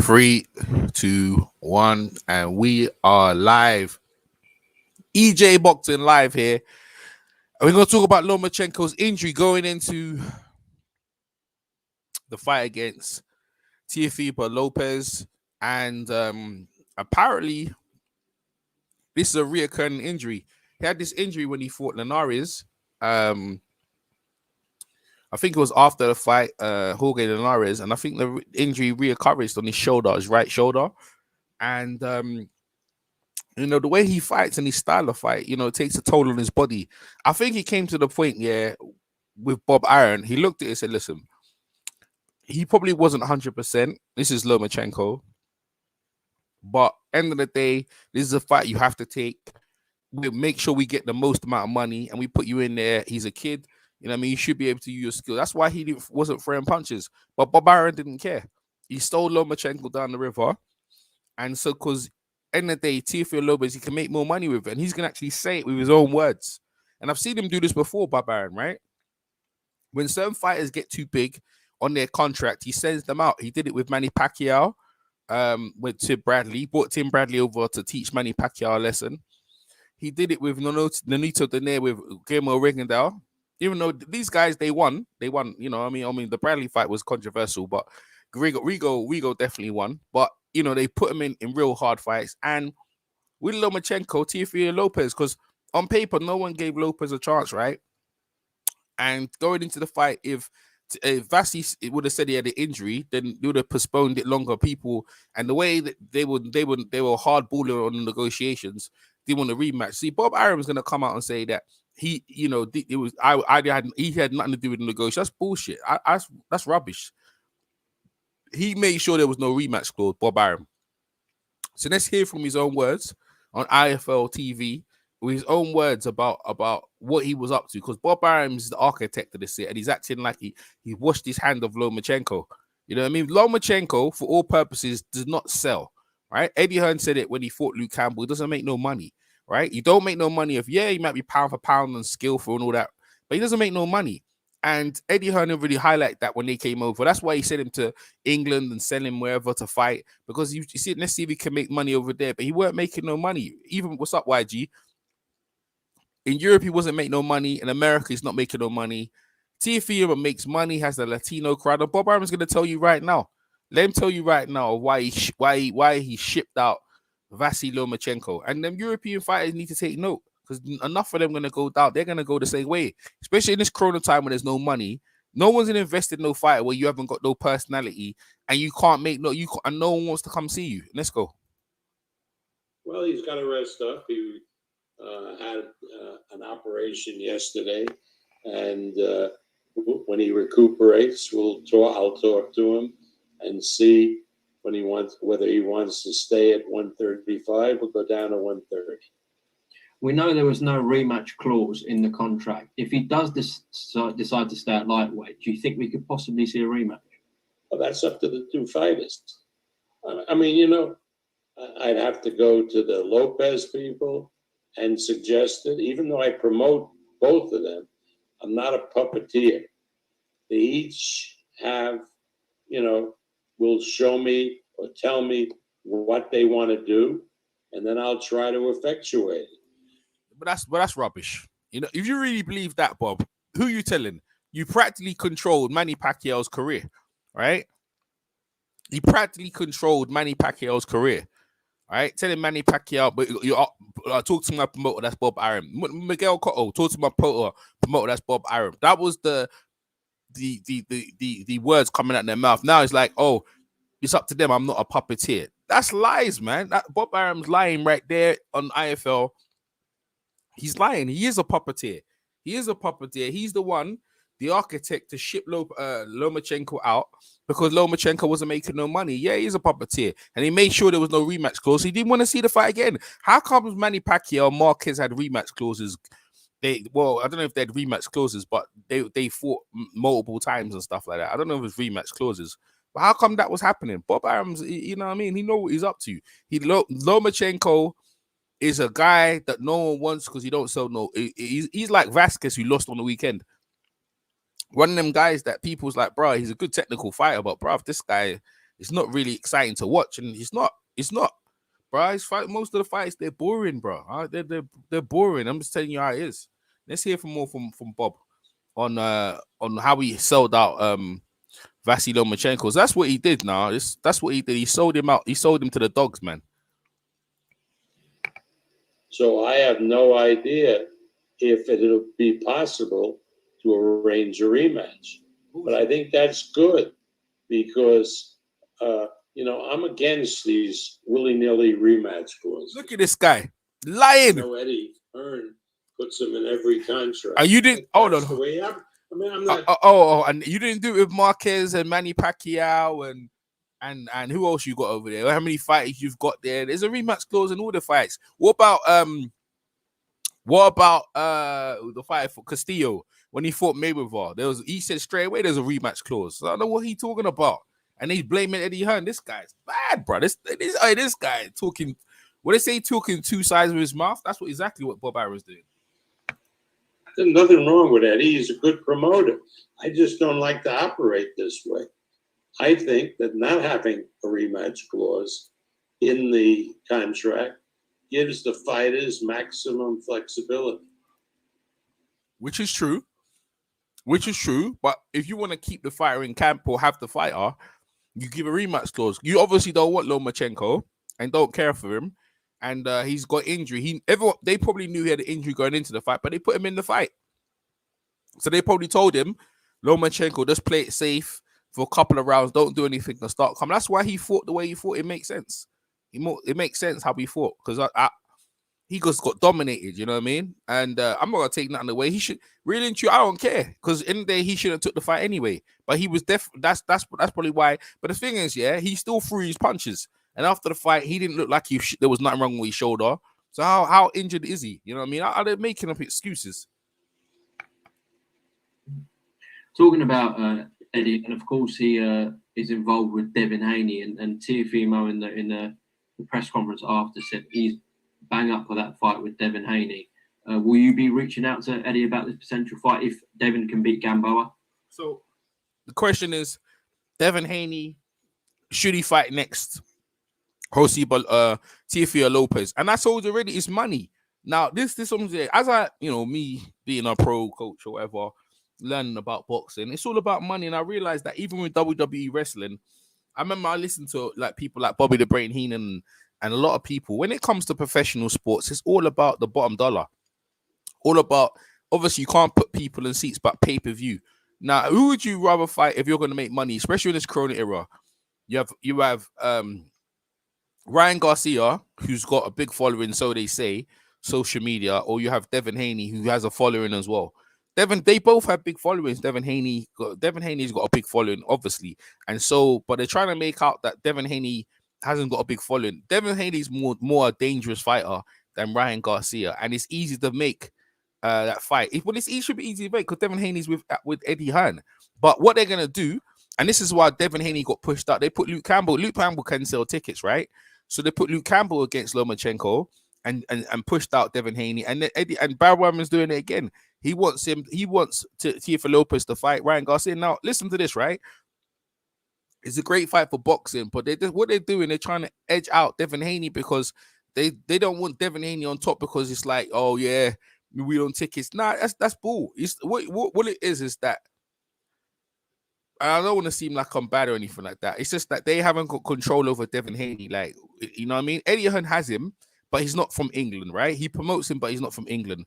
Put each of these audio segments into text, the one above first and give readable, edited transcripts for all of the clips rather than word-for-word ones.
Three, two, one, and we are live. EJ Boxing live here. And we're going to talk about Lomachenko's injury going into the fight against Teofimo Lopez. And apparently, this is a reoccurring injury. He had this injury when he fought Linares. Um, I think it was after the fight, Jorge Linares. And I think the injury reoccurred on his shoulder, his right shoulder. And the way he fights and his style of fight, it takes a toll on his body. I think he came to the point, with Bob Arum, he looked at it and said, listen, he probably wasn't 100%. This is Lomachenko. But end of the day, this is a fight you have to take. We make sure we get the most amount of money and we put you in there. He's a kid. You know what I mean? You should be able to use your skill. That's why he wasn't throwing punches. But Bob Arum didn't care. He stole Lomachenko down the river. And so, because end of the day, Teofimo Lopez, he can make more money with it. And he's going to actually say it with his own words. And I've seen him do this before, Bob Arum, right? When certain fighters get too big on their contract, he sends them out. He did it with Manny Pacquiao, with Tim Bradley. Brought Tim Bradley over to teach Manny Pacquiao a lesson. He did it with Nonito Donaire, with Guillermo Rigondeaux. Even though these guys, they won. You know, I mean, the Bradley fight was controversial, but Rigo definitely won. But they put him in real hard fights. And with Lomachenko, Teofimo Lopez, because on paper, no one gave Lopez a chance, right? And going into the fight, if Vasiliy would have said he had an injury, then they would have postponed it longer. People, and the way that they were hardballing on the negotiations, they want a rematch. See, Bob Arum's going to come out and say that he had nothing to do with the negotiation. That's bullshit. That's rubbish. He made sure there was no rematch clause, Bob Arum. So let's hear from his own words on IFL TV, with his own words about what he was up to. Because Bob Arum is the architect of this shit, and he's acting like he washed his hand of Lomachenko. You know what I mean? Lomachenko, for all purposes, does not sell, right? Eddie Hearn said it when he fought Luke Campbell. He doesn't make no money, right? You don't make no money if, he might be pound for pound and skillful and all that, but he doesn't make no money. And Eddie Hearn really highlighted that when they came over. That's why he sent him to England and sent him wherever to fight, because you see, let's see if he can make money over there. But he weren't making no money. Even, what's up, YG? In Europe, he wasn't making no money. In America, he's not making no money. Teofimo makes money, has the Latino crowd. And Bob Arum's going to tell you right now. Let him tell you right now why he shipped out Vasiliy Lomachenko. And them European fighters need to take note, because enough of them going to go down. They're going to go the same way, especially in this Corona time when there's no money. No one's invested in no fight where you haven't got no personality and you can't make and no one wants to come see you. Let's go. Well, he's got to rest up. He had an operation yesterday, and when he recuperates, I'll talk to him and see whether he wants to stay at 135 or go down to 130. We know there was no rematch clause in the contract. If he does decide to stay at lightweight, do you think we could possibly see a rematch? Well, that's up to the two fighters. I mean, I'd have to go to the Lopez people and suggest it. Even though I promote both of them, I'm not a puppeteer. They each have, will show me or tell me what they want to do, and then I'll try to effectuate it. But that's rubbish. If you really believe that, Bob, who you telling? You practically controlled Manny Pacquiao's career, right? He practically controlled Manny Pacquiao's career. All right, telling Manny Pacquiao, but you talk to my promoter, that's Bob Arum. Miguel Cotto, talk to my promoter, that's Bob Arum. That was the words coming out of their mouth. Now it's like, oh, it's up to them. I'm not a puppeteer. That's lies, man. That Bob Arum's lying right there on IFL. He's lying. He is a puppeteer. He's the one, the architect, to ship Lomachenko out because Lomachenko wasn't making no money. Yeah, he's a puppeteer. And he made sure there was no rematch clause. He didn't want to see the fight again. How come Manny Pacquiao and Marquez had rematch clauses? I don't know if they had rematch clauses, but they fought multiple times and stuff like that. I don't know if it's rematch clauses. But how come that was happening? Bob Arum's, you know what I mean? He know what he's up to. Lomachenko is a guy that no one wants because he don't sell no. He's like Vasquez, who lost on the weekend. One of them guys that people's like, bro, he's a good technical fighter, but bro, this guy, it's not really exciting to watch, and it's not, bro. Most of the fights, they're boring, bro. They're boring. I'm just telling you how it is. Let's hear from more from Bob on how he sold out Vasiliy Lomachenko. So that's what he did. Now that's what he did. He sold him out. He sold him to the dogs, man. So I have no idea if it'll be possible to arrange a rematch. But I think that's good because, I'm against these willy-nilly rematch clauses. Look at this guy lying. Eddie Hearn puts them in every contract. And you didn't. Hold on. The way I'm not. And you didn't do it with Marquez and Manny Pacquiao and who else you got over there? How many fighters you've got there? There's a rematch clause in all the fights. What about the fight for Castillo when he fought Mayweather? He said straight away there's a rematch clause. So I don't know what he's talking about. And he's blaming Eddie Hearn. This guy's bad, bro. This guy talking. What they say, talking two sides of his mouth. That's exactly what Bob Arum's doing. There's nothing wrong with Eddie. He's a good promoter. I just don't like to operate this way. I think that not having a rematch clause in the contract gives the fighters maximum flexibility. Which is true. But if you want to keep the fighter in camp or have the fighter, you give a rematch clause. You obviously don't want Lomachenko and don't care for him. And he's got injury. They probably knew he had an injury going into the fight, but they put him in the fight. So they probably told him, Lomachenko, just play it safe for a couple of rounds. Don't do anything to start coming. That's why he fought the way he fought. It makes sense. It makes sense how he fought because he just got dominated. You know what I mean? And I'm not gonna take nothing away. He should really and true. I don't care because in the day he shouldn't have took the fight anyway. But he was that's probably why. But the thing is, yeah, he still threw his punches. And after the fight, he didn't look like there was nothing wrong with his shoulder. So how injured is he? You know what I mean? Are they making up excuses? Talking about Eddie, and of course he is involved with Devin Haney, and Teofimo in the press conference after said he's bang up for that fight with Devin Haney. Will you be reaching out to Eddie about this potential fight if Devin can beat Gamboa? So the question is, Devin Haney, should he fight next Teofimo Lopez? And I told you already, it's money. Now this something as me being a pro coach or whatever, learning about boxing, it's all about money. And I realized that even with WWE wrestling, I remember I listened to like people like Bobby the Brain Heenan and a lot of people. When it comes to professional sports, it's all about the bottom dollar. All about, obviously, you can't put people in seats, but pay-per-view. Now, who would you rather fight if you're going to make money, especially in this Corona era? You have Ryan Garcia, who's got a big following, so they say, social media, or you have Devin Haney, who has a following as well. They both have big followings. Devin Haney's got a big following, obviously, and so, but they're trying to make out that Devin Haney hasn't got a big following. Devin Haney's more a dangerous fighter than Ryan Garcia, and it's easy to make that fight. It should be easy to make because Devin Haney's with Eddie Hearn. But what they're gonna do, and this is why Devin Haney got pushed out. They put Luke Campbell. Luke Campbell can sell tickets, right? So they put Luke Campbell against Lomachenko and pushed out Devin Haney. And then Eddie and Barry Windham's doing it again. He wants Teofimo Lopez to fight Ryan Garcia. Now listen to this, right? It's a great fight for boxing, but what they're doing, they're trying to edge out Devin Haney because they don't want Devin Haney on top because it's like, oh yeah, we don't tickets. Nah, that's bull. It's what it is that I don't want to seem like I'm bad or anything like that. It's just that they haven't got control over Devin Haney. Like, you know what I mean? Eddie Hearn has him, but he's not from England, right? He promotes him, but he's not from England.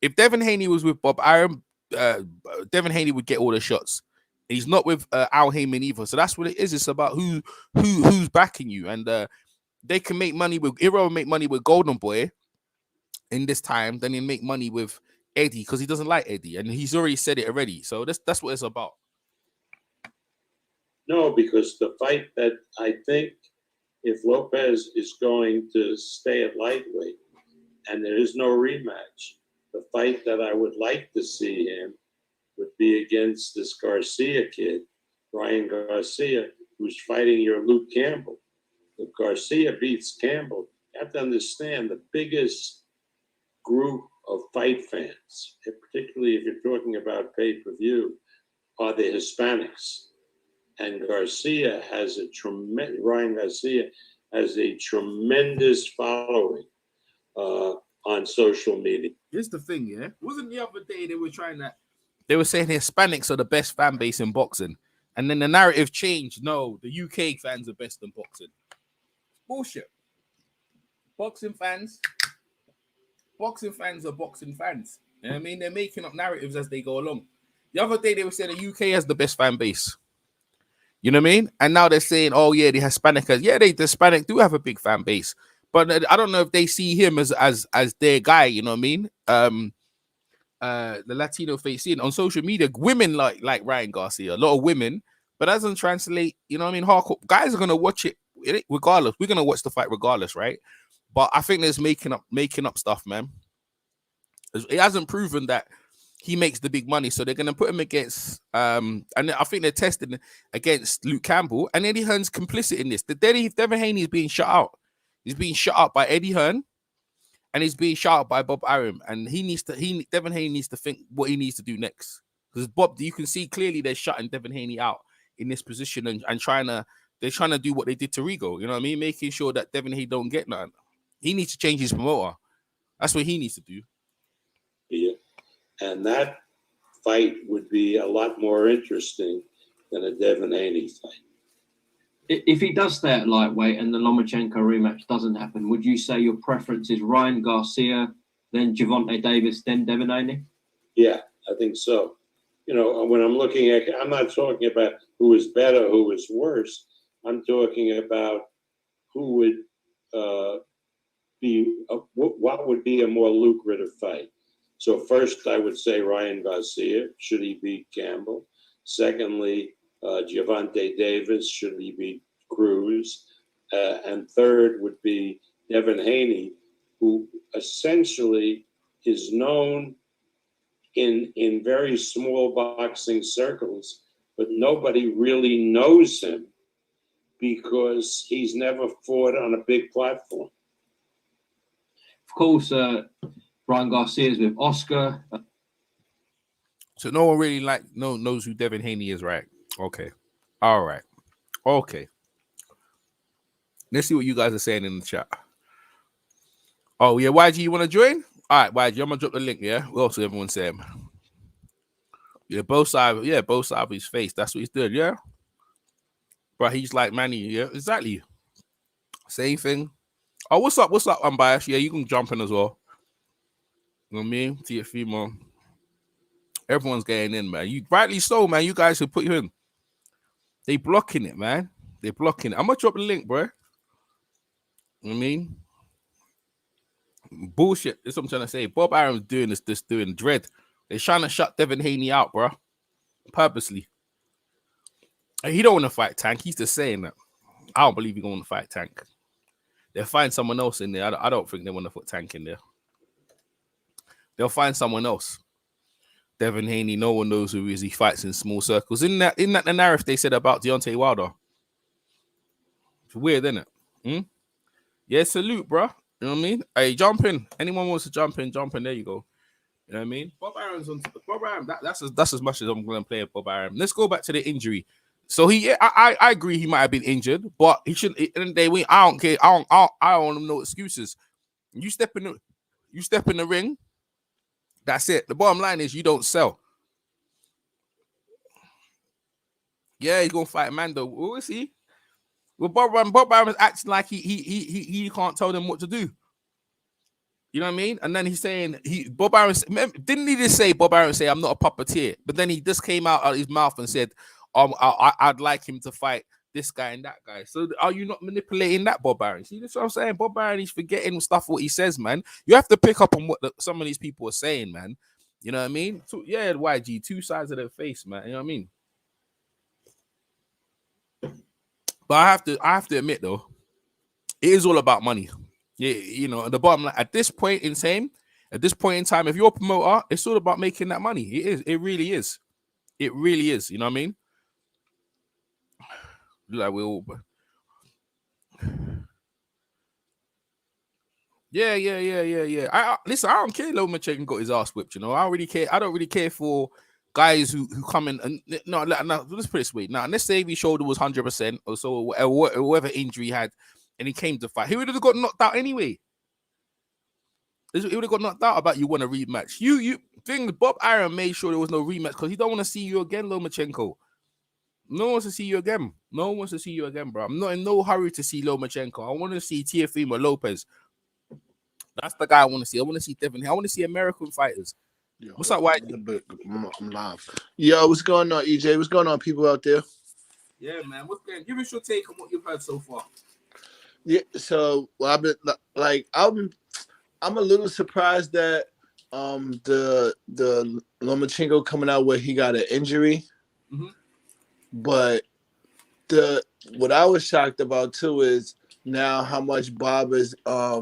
If Devin Haney was with Bob Arum, Devin Haney would get all the shots. He's not with Al Heyman either. So that's what it is. It's about who's backing you. And they can make money with Hero, make money with Golden Boy in this time, then they make money with Eddie because he doesn't like Eddie. And he's already said it already. So that's what it's about. No, because the fight that I think if Lopez is going to stay at lightweight and there is no rematch, the fight that I would like to see him would be against this Garcia kid, Ryan Garcia, who's fighting your Luke Campbell. If Garcia beats Campbell, you have to understand the biggest group of fight fans, particularly if you're talking about pay-per-view, are the Hispanics. and Garcia has a tremendous. Ryan Garcia has a tremendous following on social media. Here's the thing, yeah. Wasn't the other day they were saying Hispanics are the best fan base in boxing, and then the narrative changed. No, the UK fans are best in boxing. Bullshit. Boxing fans are boxing fans. You know what I mean? They're making up narratives as they go along. The other day they were saying the UK has the best fan base. You know what I mean? And now they're saying, oh yeah, the Hispanic, the Hispanic do have a big fan base, but I don't know if they see him as their guy. You know what I mean? The Latino face scene on social media, women like Ryan Garcia, a lot of women, but that doesn't translate. You know what I mean? Hardcore guys are gonna watch it regardless. We're gonna watch the fight regardless, right? But I think there's making up stuff, man. It hasn't proven that he makes the big money, so they're gonna put him against and I think they're testing against Luke Campbell, and Eddie Hearn's complicit in this. Devin Haney is being shut out. He's being shut out by Eddie Hearn, and he's being shut out by Bob Arum. And Devin Haney needs to think what he needs to do next, because Bob, you can see clearly they're shutting Devin Haney out in this position and they're trying to do what they did to Rigo. You know what I mean? Making sure that Devin Haney don't get nothing. He needs to change his promoter. That's what he needs to do. Yeah. And that fight would be a lot more interesting than a Devin Haney fight. If he does stay at lightweight and the Lomachenko rematch doesn't happen, would you say your preference is Ryan Garcia, then Gervonta Davis, then Devin Haney? Yeah, I think so. You know, when I'm looking at, I'm not talking about who is better, who is worse. I'm talking about who would what would be a more lucrative fight. So first, I would say Ryan Garcia, should he beat Campbell. Secondly, Gervonta Davis, should he beat Cruz. And third would be Devin Haney, who essentially is known in very small boxing circles, but nobody really knows him because he's never fought on a big platform. Of course, Ryan Garcia's with Oscar. So no one really knows who Devin Haney is, right? Okay. All right. Okay. Let's see what you guys are saying in the chat. Oh, yeah, YG, you want to join? All right, YG, I'm going to drop the link, yeah? What else is everyone saying? Yeah, both sides of his face. That's what he's doing, yeah? But he's like Manny, yeah? Exactly. Same thing. Oh, what's up, Unbiased? Yeah, you can jump in as well. You know what I mean? Teofimo. Everyone's getting in, man. You rightly so, man. You guys should put you in. They blocking it, man. They're blocking it. I'm gonna drop the link, bro. You know what I mean? Bullshit. That's what I'm trying to say. Bob Arum's doing this doing dread. They're trying to shut Devin Haney out, bro. Purposely. And he don't want to fight Tank. He's just saying that. I don't believe he's going to fight Tank. They'll find someone else in there. I don't think they want to put Tank in there. They'll find someone else. Devin Haney, no one knows who he is. He fights in small circles. Isn't that the narrative they said about Deontay Wilder? It's weird, isn't it? Yeah, salute, bro. You know what I mean? Hey, jump in. Anyone wants to jump in, jump in. There you go. You know what I mean? Bob Arum, that's as much as I'm going to play Bob Arum. Let's go back to the injury. So I agree he might have been injured, but he shouldn't. In the day, I don't care. I don't want no excuses. You step in the ring. That's it. The bottom line is you don't sell. Yeah, he's gonna fight Mando. Who is he? Well, Bob Arum is acting like he can't tell them what to do. You know what I mean? And then he's saying Bob Arum didn't he just say Bob Arum say I'm not a puppeteer, but then he just came out of his mouth and said, I'd like him to fight this guy and that guy. So are you not manipulating that, Bob Arum? See, that's what I'm saying. Bob Arum, he's forgetting stuff what he says, man. You have to pick up on what some of these people are saying, man. You know what I mean? So, yeah, YG, two sides of their face, man. You know what I mean? But I have to admit though, it is all about money. Yeah, you know, the bottom line at this point in time, if you're a promoter, it's all about making that money. It is. It really is. It really is. You know what I mean? Like we all. Yeah. Listen, I don't care. Lomachenko got his ass whipped. You know, I don't really care for guys who come in and no, let's put it this way. Now, let's say his shoulder was 100% or so, whatever injury he had, and he came to fight, he would have got knocked out anyway. He would have got knocked out about you want a rematch. Bob Arum made sure there was no rematch because he don't want to see you again, Lomachenko. No one wants to see you again. No one wants to see you again, bro. I'm not in no hurry to see Lomachenko. I want to see Teofimo Lopez. That's the guy I want to see. I want to see Devin. I want to see American fighters. Yo, What's up, White? I'm live. Yo, what's going on, EJ? What's going on, people out there? Yeah, man. What's going on? Give us your take on what you've heard so far. Yeah, so I've been like, I'm a little surprised that the Lomachenko coming out where he got an injury. Mm-hmm. But what I was shocked about too is now how much Bob is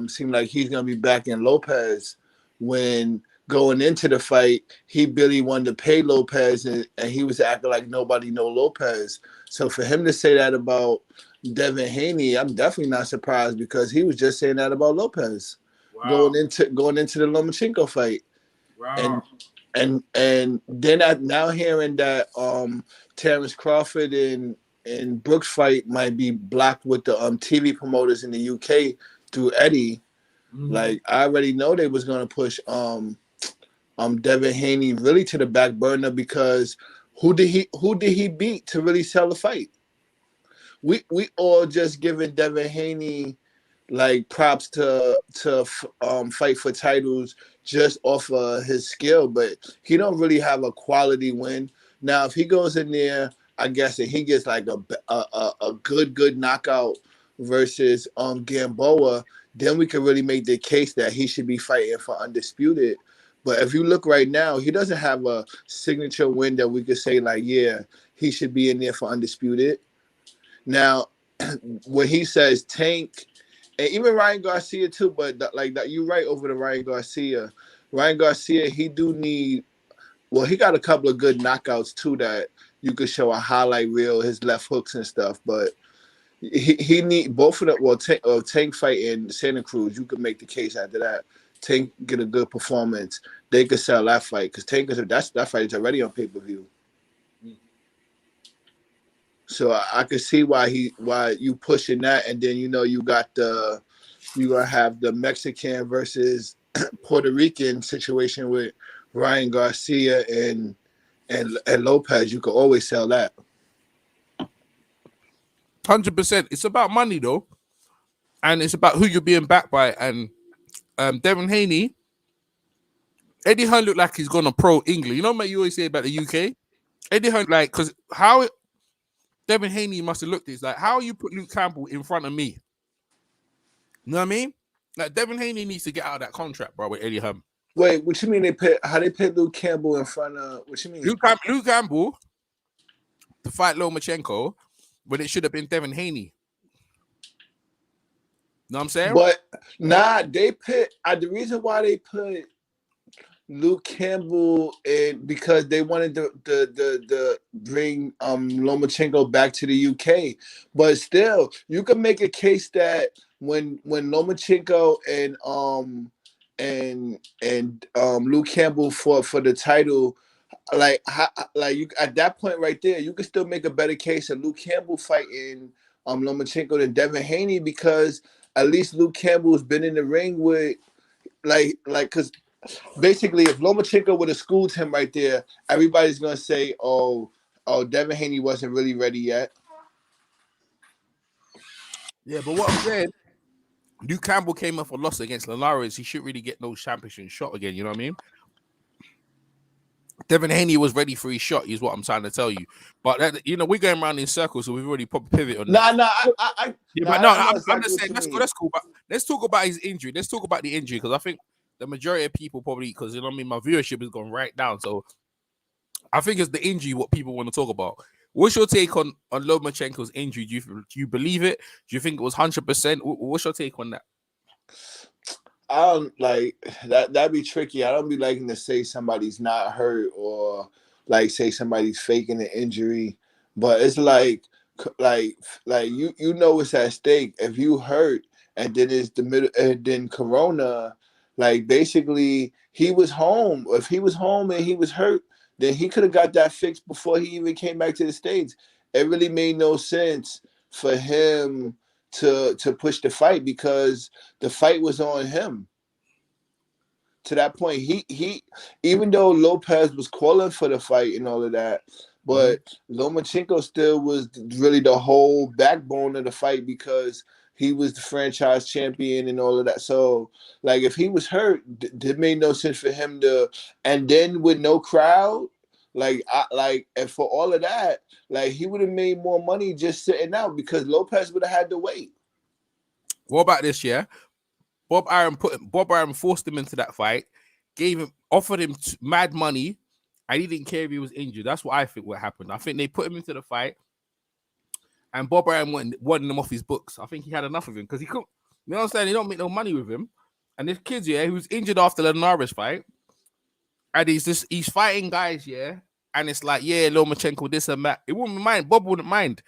seemed like he's gonna be backing Lopez when going into the fight he really wanted to pay Lopez and he was acting like nobody know Lopez. So for him to say that about Devin Haney, I'm definitely not surprised because he was just saying that about Lopez. Wow. Going into the Lomachenko fight. Wow. And then now hearing that Terrence Crawford and Brooks fight might be blocked with the TV promoters in the UK through Eddie. Mm-hmm. Like I already know they was gonna push Devin Haney really to the back burner because who did he beat to really sell the fight? We all just giving Devin Haney like props to fight for titles just off of his skill, but he don't really have a quality win. Now, if he goes in there, I guess, and he gets like a good knockout versus Gamboa, then we could really make the case that he should be fighting for undisputed. But if you look right now, he doesn't have a signature win that we could say like, yeah, he should be in there for undisputed. Now, when he says Tank, and even Ryan Garcia too, but you're right over to Ryan Garcia. Ryan Garcia, he do need. Well, he got a couple of good knockouts too that you could show a highlight reel, his left hooks and stuff. But he need both of them. Well, Tank fight in Santa Cruz, you could make the case after that. Tank get a good performance, they could sell that fight because Tank that fight is already on pay-per-view. So I could see why you pushing that, and then you're gonna have the Mexican versus Puerto Rican situation with Ryan Garcia and Lopez. You could always sell that. 100%. It's about money though, and it's about who you're being backed by. And Devin Haney, Eddie Hearn looked like he's gonna pro England. You know what you always say about the UK? Eddie Hearn, like, because how Devin Haney must have looked, it's like, how you put Luke Campbell in front of me? You know what I mean? Like, Devin Haney needs to get out of that contract, bro, with Eddie Hearn. Wait, what you mean how they put Luke Campbell in front of, what you mean? Luke Campbell to fight Lomachenko, but it should have been Devin Haney. Know what I'm saying? But they put the reason why they put Luke Campbell in because they wanted to bring Lomachenko back to the UK. But still, you can make a case that when Lomachenko and Luke Campbell fought for the title, you at that point right there, you can still make a better case of Luke Campbell fighting Lomachenko than Devin Haney because at least Luke Campbell's been in the ring with because basically if Lomachenko would have schooled him right there, everybody's gonna say, oh, Devin Haney wasn't really ready yet. Yeah, but what I'm saying, Luke Campbell came off a loss against Linares. He shouldn't really get no championship shot again. You know what I mean? Devin Haney was ready for his shot, is what I'm trying to tell you. But we're going around in circles, so we've already put a pivot on that. I'm just saying that's cool. But let's talk about his injury. Let's talk about the injury because I think the majority of people probably, because my viewership has gone right down. So I think it's the injury what people want to talk about. What's your take on Lomachenko's injury? Do you believe it? Do you think it was 100%? What's your take on that? I don't like that. That'd be tricky. I don't be liking to say somebody's not hurt or like say somebody's faking an injury, but it's like you know it's at stake. If you hurt and then it's the middle and then Corona, like basically he was home. If he was home and he was hurt, then he could have got that fixed before he even came back to the States. It really made no sense for him to push the fight because the fight was on him. To that point, he even though Lopez was calling for the fight and all of that, but Lomachenko still was really the whole backbone of the fight because he was the franchise champion and all of that. So, like, if he was hurt, it made no sense for him to. And then with no crowd, and for all of that, like, he would have made more money just sitting out because Lopez would have had to wait. What about this? Yeah, Bob Arum forced him into that fight, offered him mad money, and he didn't care if he was injured. That's what I think what happened. I think they put him into the fight, and Bob Arum wanted him off his books. I think he had enough of him because he couldn't. You know what I'm saying? He don't make no money with him. And this kid, yeah, he was injured after the Linares fight, and he's fighting guys, yeah, and it's like, yeah, Lomachenko, this and that. It wouldn't mind. Bob wouldn't mind.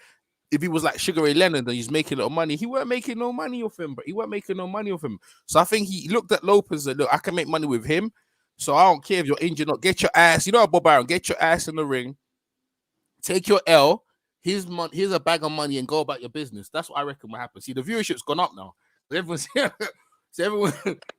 If he was like Sugar Ray Leonard and he's making a little money, he weren't making no money off him, but he weren't making no money off him. So I think he looked at Lopez and look, I can make money with him. So I don't care if you're injured or not. Get your ass, you know, Bob Arum, get your ass in the ring, take your L, here's a bag of money and go about your business. That's what I reckon will happen. See, the viewership's gone up now. Everyone's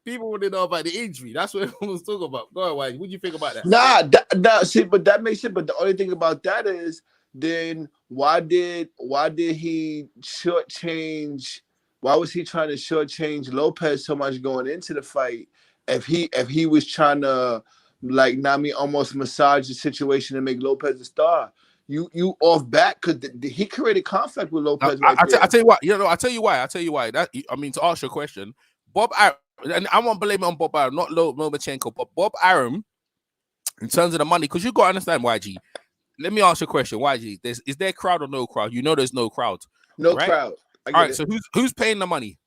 people want to know about the injury. That's what everyone's talking about. Go ahead, Why? What do you think about that? See, but that makes it. But the only thing about that is, then why did he shortchange? Why was he trying to shortchange Lopez so much going into the fight? If he was trying to almost massage the situation and make Lopez a star, you off back because he created conflict with Lopez. I tell you what, I tell you why. That to answer your question, Bob Arum, and I won't blame it on Bob Arum, not Lomachenko, but Bob Arum, in terms of the money, because you got to understand, YG. Let me ask you a question, YG. Is there crowd or no crowd? You know there's no crowd. No right? crowd. All right, so who's paying the money?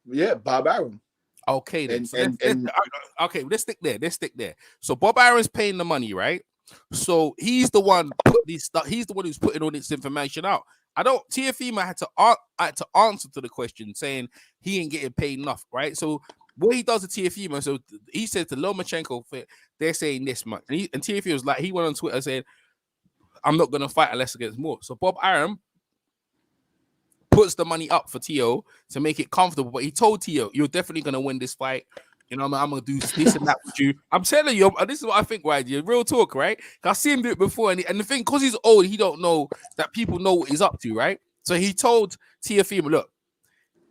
Yeah, Bob Arum. Okay, then. Okay, let's stick there. So Bob Arum's paying the money, right? So he's the one he's the one who's putting all this information out. Teofimo had to answer to the question saying he ain't getting paid enough, right? So what he does to Teofimo, so he said to Lomachenko, they're saying this much, and Teofimo was like, he went on Twitter saying, I'm not gonna fight unless against more. So Bob Arum puts the money up for Teo to make it comfortable, but he told Teo, you're definitely gonna win this fight. You know, I'm gonna do this and that with you. I'm telling you, this is what I think, right? Real talk, right? I've seen him do it before, and the thing, because he's old, he don't know that people know what he's up to, right? So he told Teofimo, look,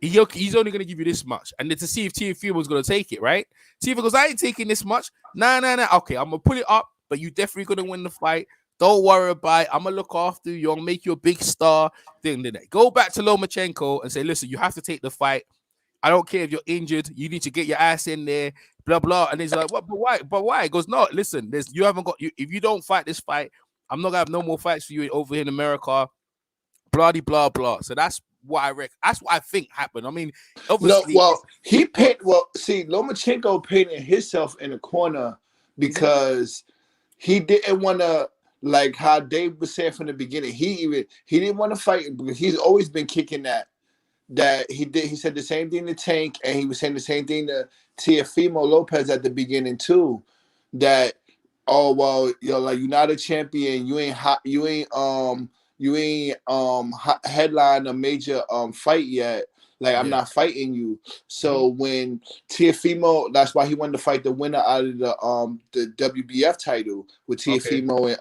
he's only gonna give you this much, and then to see if Teofimo was gonna take it, right? Teofimo goes, I ain't taking this much. Nah. Okay, I'm gonna put it up, but you definitely gonna win the fight. Don't worry about it. I'm gonna look after you. I'm gonna make you a big star. Go back to Lomachenko and say, listen, you have to take the fight. I don't care if you're injured. You need to get your ass in there. Blah blah. And he's like, what? But why? But why? He goes, no. Listen, you haven't got. If you don't fight this fight, I'm not gonna have no more fights for you over here in America. Blah blah blah. So that's what I reckon. That's what I think happened. I mean, obviously, Lomachenko painted himself in a corner because he didn't want to. Like how Dave was saying from the beginning, he didn't want to fight because he's always been kicking that he said the same thing to Tank, and he was saying the same thing to Teofimo Lopez at the beginning too, that you're not a champion, you ain't headline a major fight yet. I'm not fighting you. So when Teofimo, that's why he wanted to fight the winner out of the WBF title with Teofimo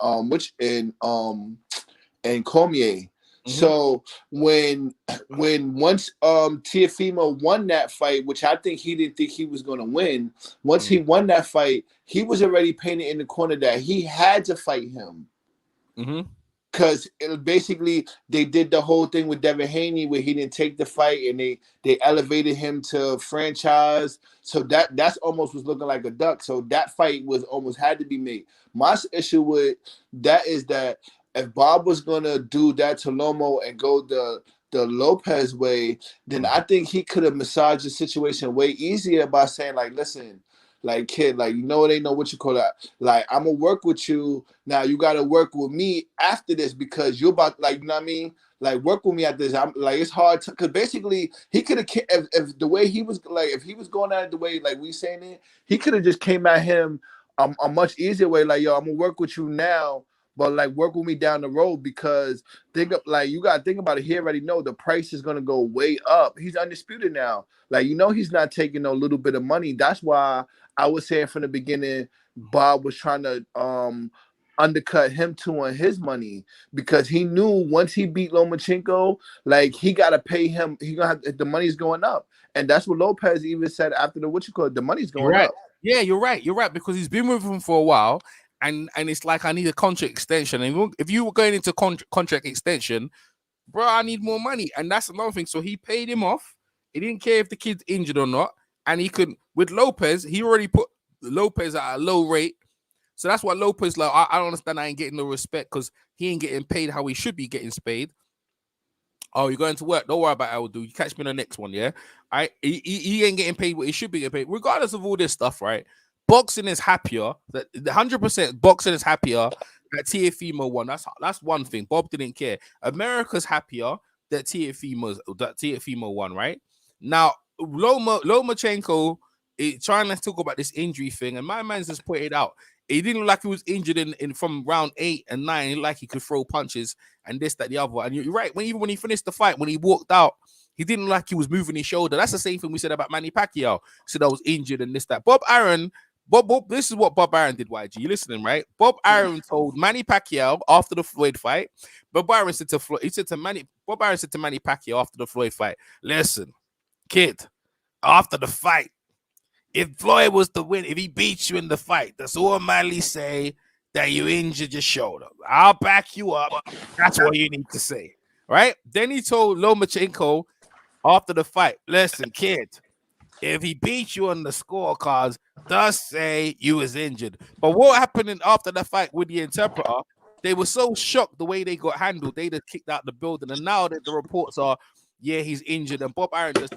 and Cormier. So when once Teofimo won that fight, which I think he didn't think he was going to win, once he won that fight, he was already painted in the corner that he had to fight him. Because basically they did the whole thing with Devin Haney where he didn't take the fight and they elevated him to franchise. So that's almost was looking like a duck. So that fight was almost had to be made. My issue with that is that if Bob was gonna do that to Lomo and go the Lopez way, then I think he could have massaged the situation way easier by saying, like, listen, like, kid, like, it ain't no what you call that. Like, I'm gonna work with you. Now you gotta work with me after this because you're about, like, you know what I mean? Like, work with me at this. I'm like, it's hard to, because basically he could have, if the way he was, like, if he was going at it the way, like we saying it, he could have just came at him a much easier way. Like, yo, I'm gonna work with you now, but like work with me down the road, because you gotta think about it. He already know the price is gonna go way up. He's undisputed now. Like, he's not taking no little bit of money. That's why I was saying from the beginning, Bob was trying to undercut him too on his money, because he knew once he beat Lomachenko, like he gotta pay him. He gonna have, the money's going up, and that's what Lopez even said after the money's going up. Yeah, you're right. You're right, because he's been with him for a while, and it's like, I need a contract extension. And if you were going into contract extension, bro, I need more money, and that's another thing. So he paid him off. He didn't care if the kid's injured or not, and he could with Lopez. He already put Lopez at a low rate. So that's why Lopez, like, I don't understand. I ain't getting no respect because he ain't getting paid how he should be getting paid. Oh, you're going to work? Don't worry about it. I will do. You catch me in the next one, yeah? He ain't getting paid what he should be getting paid. Regardless of all this stuff, right? Boxing is happier. That 100% boxing is happier that Teofimo won. That's one thing. Bob didn't care. America's happier that Teofimo won, right? Now, Lomachenko is trying to talk about this injury thing, and my man's just pointed out. He didn't look like he was injured in from round 8 and 9. He looked like he could throw punches and this, that, the other. And you're right. Even when he finished the fight, when he walked out, he didn't look like he was moving his shoulder. That's the same thing we said about Manny Pacquiao. Said I was injured and this, that. Bob, this is what Bob Arum did, YG. You listening, right? Bob Arum told Manny Pacquiao after the Floyd fight. Bob Arum said to Manny Pacquiao after the Floyd fight, listen, kid, after the fight, if Floyd was to win, if he beats you in the fight, that's automatically say that you injured your shoulder. I'll back you up. That's what you need to say, right? Then he told Lomachenko after the fight, listen, kid, if he beats you on the scorecards, does say you was injured. But what happened after the fight with the interpreter, they were so shocked the way they got handled, they just kicked out the building. And now that the reports are, yeah, he's injured. And Bob Arum just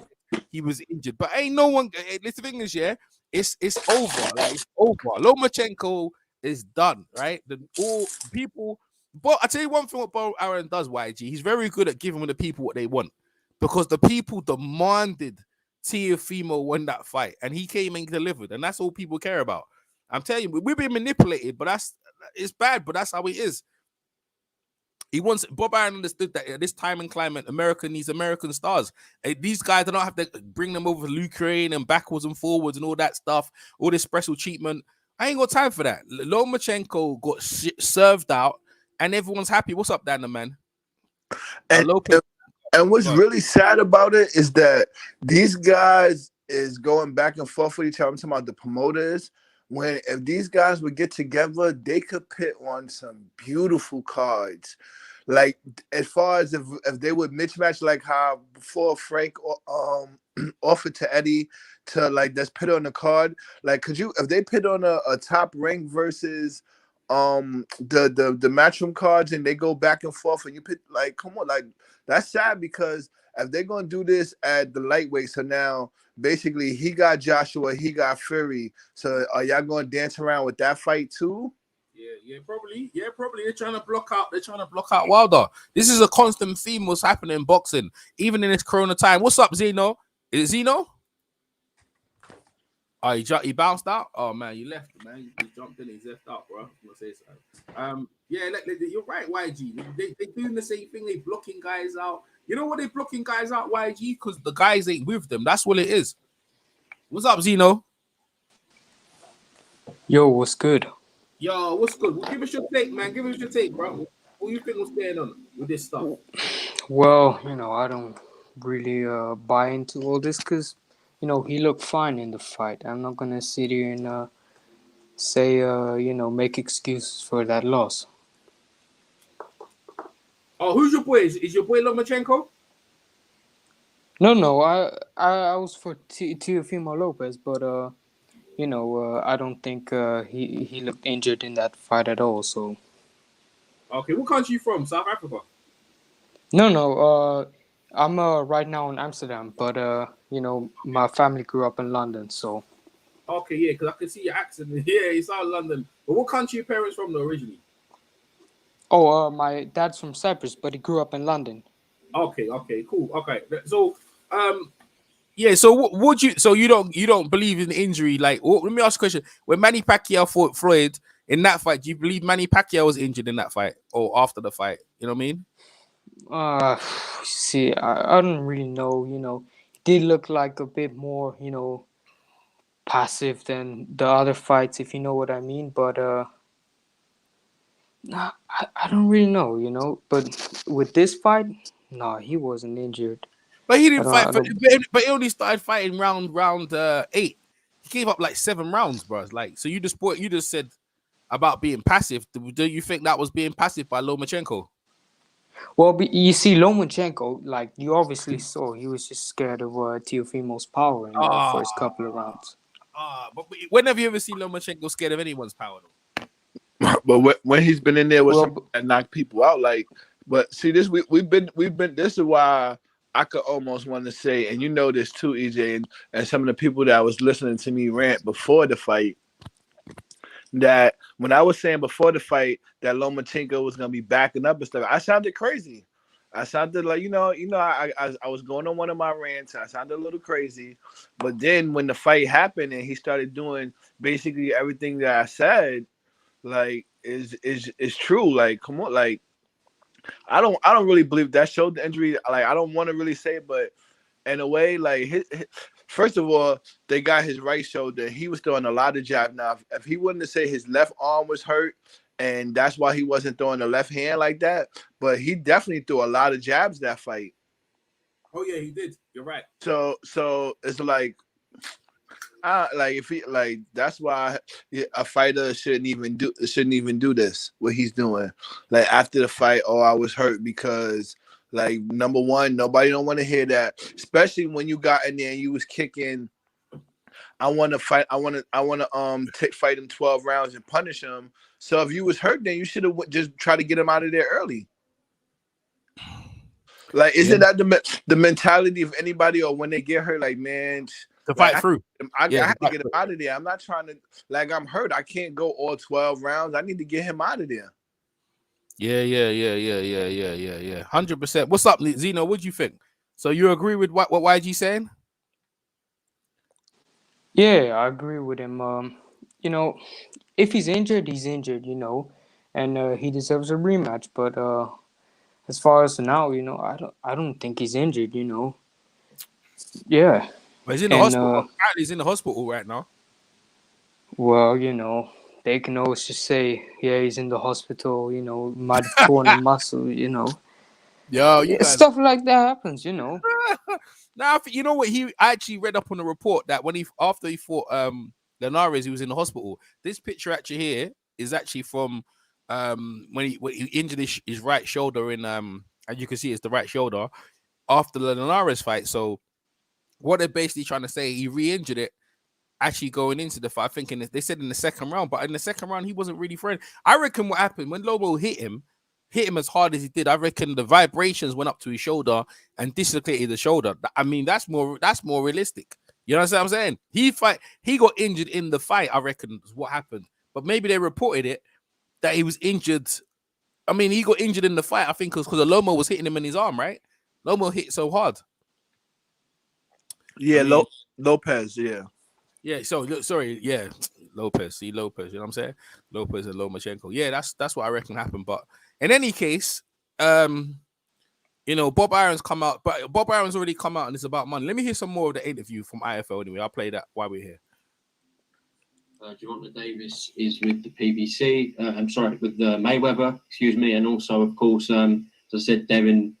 he was injured. But ain't no one. The thing is, yeah, it's over. Like, it's over. Lomachenko is done, right? All people. But I tell you one thing: what Bob Arum does, YG, he's very good at giving the people what they want, because the people demanded Teofimo win that fight, and he came and delivered, and that's all people care about. I'm telling you, we've been manipulated, but it's bad, but that's how it is. Bob Arum understood that at this time and climate, America needs American stars. These guys, they don't have to bring them over to Ukraine and backwards and forwards and all that stuff, all this special treatment. I ain't got time for that. Lomachenko got served out, and everyone's happy. What's up, Dana, man? And what's really sad about it is that these guys is going back and forth with each other. I'm talking about the promoters. If these guys would get together, they could pit on some beautiful cards. Like, as far as if they would mismatch, like how before Frank offered to Eddie to, like, let's pit on the card. Like, if they pit on a top rank versus the matchroom cards, and they go back and forth, and you pit, like, come on, like, that's sad, because if they're gonna do this at the lightweight, so now basically he got Joshua, he got Fury. So are y'all gonna dance around with that fight too? Yeah, probably. They're trying to block out Wilder. This is a constant theme what's happening in boxing, even in this Corona time. What's up, Zeno? Is it Zeno? Oh, he bounced out. Oh man, you left, man. You just jumped in. He's left out, bro. I'm gonna say so. Yeah, you're right, YG. They doing the same thing. They blocking guys out. You know what they blocking guys out, YG? Because the guys ain't with them. That's what it is. What's up, Zeno? Yo, what's good? Yo, what's good? Well, give us your take, man. Give us your take, bro. What do you think was going on with this stuff? Well, I don't really buy into all this because, he looked fine in the fight. I'm not gonna sit here and say, make excuses for that loss. Oh, who's your boy? Is your boy Lomachenko? No, I was for Teofimo Lopez, but I don't think he looked injured in that fight at all. So. Okay, what country you from? South Africa? No. I'm right now in Amsterdam, but my family grew up in London, so. Okay, yeah, because I can see your accent. Yeah, it's out of London. But what country your parents from though, originally? Oh, my dad's from Cyprus, but he grew up in London. Okay, cool. Okay, so Yeah, so would you? So you don't believe in injury? Like, let me ask a question: when Manny Pacquiao fought Floyd in that fight, do you believe Manny Pacquiao was injured in that fight or after the fight? You know what I mean? See, I don't really know. Did look like a bit more, passive than the other fights, if you know what I mean. But nah, I don't really know. But with this fight, no, he wasn't injured. But he I didn't don't. fight I for. don't. But he only started fighting round 8. He gave up like 7 rounds, bro. Like, so you just said about being passive. Do you think that was being passive by Lomachenko? Well, you see, Lomachenko, like you obviously saw, he was just scared of Teofimo's power in the Ah, first couple of rounds. but when have you ever seen Lomachenko scared of anyone's power? Though? But when he's been in there with Well, some that knock people out, like, but see this we've been this is why I could almost want to say, and you know this too, EJ, and some of the people that was listening to me rant before the fight, that when I was saying before the fight that Lomachenko was gonna be backing up and stuff, I sounded crazy. I sounded like I was going on one of my rants. I sounded a little crazy, but then when the fight happened and he started doing basically everything that I said, like is true. Like, come on, like I don't really believe that showed the injury. Like, I don't want to really say it, but in a way, like first of all, they got his right shoulder. He was throwing a lot of jab. Now, if he wouldn't have said his left arm was hurt, and that's why he wasn't throwing the left hand like that, but he definitely threw a lot of jabs that fight. Oh yeah, he did. You're right. So it's like, like if he like that's why a fighter shouldn't even do this what he's doing. Like after the fight, oh, I was hurt because like number one, nobody don't want to hear that, especially when you got in there and you was kicking. I want to fight. I want to fight him 12 rounds and punish him. So if you was hurt, then you should have just try to get him out of there early. Like, isn't that the mentality of anybody, or when they get hurt, like, man, to fight through. I have to get him out of there. I'm not trying to, like, I'm hurt. I can't go all 12 rounds. I need to get him out of there. Yeah. 100%. What's up, Zeno? What do you think? So you agree with what YG saying? yeah, I agree with him. If he's injured, he's injured. And he deserves a rematch. But as far as now, I don't think he's injured. Yeah. But he's in the hospital. Apparently, he's in the hospital right now. Well, they can always just say, yeah, he's in the hospital, might have torn a muscle, Yo, you guys. Stuff like that happens, Now, you know what? I actually read up on the report that after he fought Linares, he was in the hospital. This picture actually here is actually from when he injured his right shoulder in as you can see, it's the right shoulder after the Linares fight. So what they're basically trying to say, he re-injured it actually going into the fight. Thinking they said in the second round, but in the second round he wasn't really friend. I reckon what happened when Lobo hit him as hard as he did, I reckon the vibrations went up to his shoulder and dislocated the shoulder. I mean, that's more realistic. You know what I'm saying? He got injured in the fight, I reckon is what happened. But maybe they reported it that he was injured. I mean, he got injured in the fight, I think, because Lomo was hitting him in his arm, right? Lomo hit so hard. Yeah, Lopez, yeah. Yeah, so sorry, yeah, Lopez. See Lopez, you know what I'm saying? Lopez and Lomachenko. Yeah, that's what I reckon happened. But in any case, Bob Aaron's come out, but Bob Aaron's already come out and it's about money. Let me hear some more of the interview from IFL anyway. I'll play that while we're here. Gervonta Davis is with the PBC. With the Mayweather, excuse me, and also, of course, as I said, Devin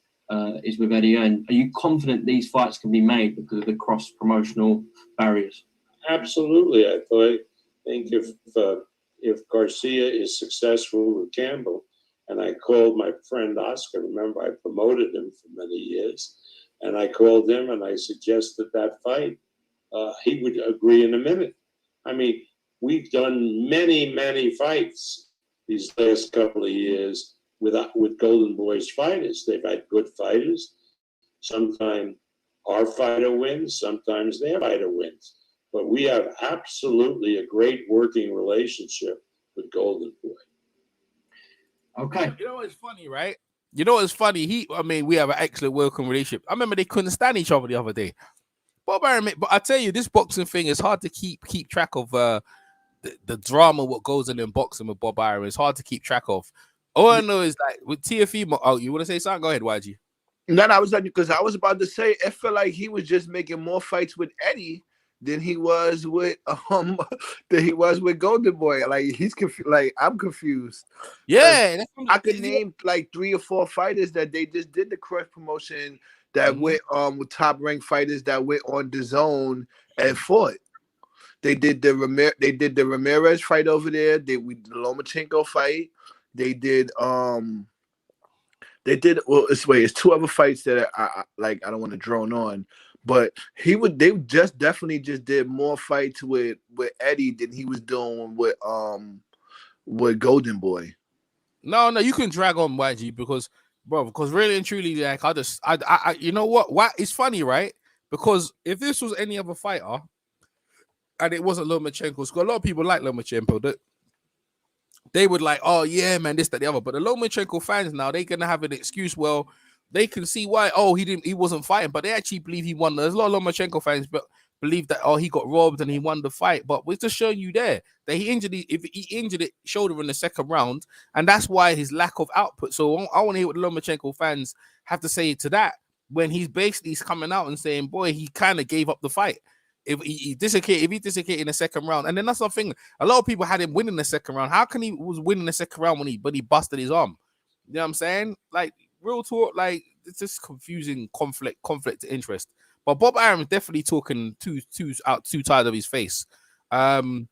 is with Eddie. And are you confident these fights can be made because of the cross-promotional barriers? Absolutely. I think if Garcia is successful with Campbell, and I called my friend Oscar, remember I promoted him for many years, and I called him and I suggested that fight, he would agree in a minute. I mean, we've done many, many fights these last couple of years with Golden Boys fighters. They've had good fighters. Sometimes our fighter wins, sometimes their fighter wins. But we have absolutely a great working relationship with Golden Boy. Okay. You know what's funny, right? You know what's funny? We have an excellent working relationship. I remember they couldn't stand each other the other day. Bob Arum, but I tell you, this boxing thing is hard to keep track of. The drama, what goes on in boxing with Bob Arum, is hard to keep track of. All I know is like with Teofimo. Oh, you want to say something? Go ahead, YG. No, I was like, because I was about to say, it felt like he was just making more fights with Eddie than he was with Golden Boy. Like he's confused. Like I'm confused. Yeah, I could name like 3 or 4 fighters that they just did the cross promotion that went with top ranked fighters that went on the zone and fought. They did the Ramirez fight over there. The Lomachenko fight. They did well. It's 2 other fights that I don't want to drone on, but they just definitely just did more fights with Eddie than he was doing with Golden Boy. No, you can drag on YG because really and truly, like I you know what? Why it's funny, right? Because if this was any other fighter and it wasn't Lomachenko, because a lot of people like Lomachenko, that they would like, oh yeah, man, this, that, the other. But the Lomachenko fans now, they're gonna have an excuse. Well, they can see why. Oh, he wasn't fighting, but they actually believe he won. There's a lot of Lomachenko fans, but believe that he got robbed and he won the fight. But we're just showing you there that he injured it shoulder in the second round, and that's why his lack of output. So I want to hear what the Lomachenko fans have to say to that when he's coming out and saying, boy, he kind of gave up the fight. If he dislocated in the second round, and then that's something a lot of people had him winning the second round. How can he was winning the second round when he busted his arm? You know what I'm saying? Like real talk, like it's just confusing conflict of interest. But Bob Arum is definitely talking two sides of his face. I mean,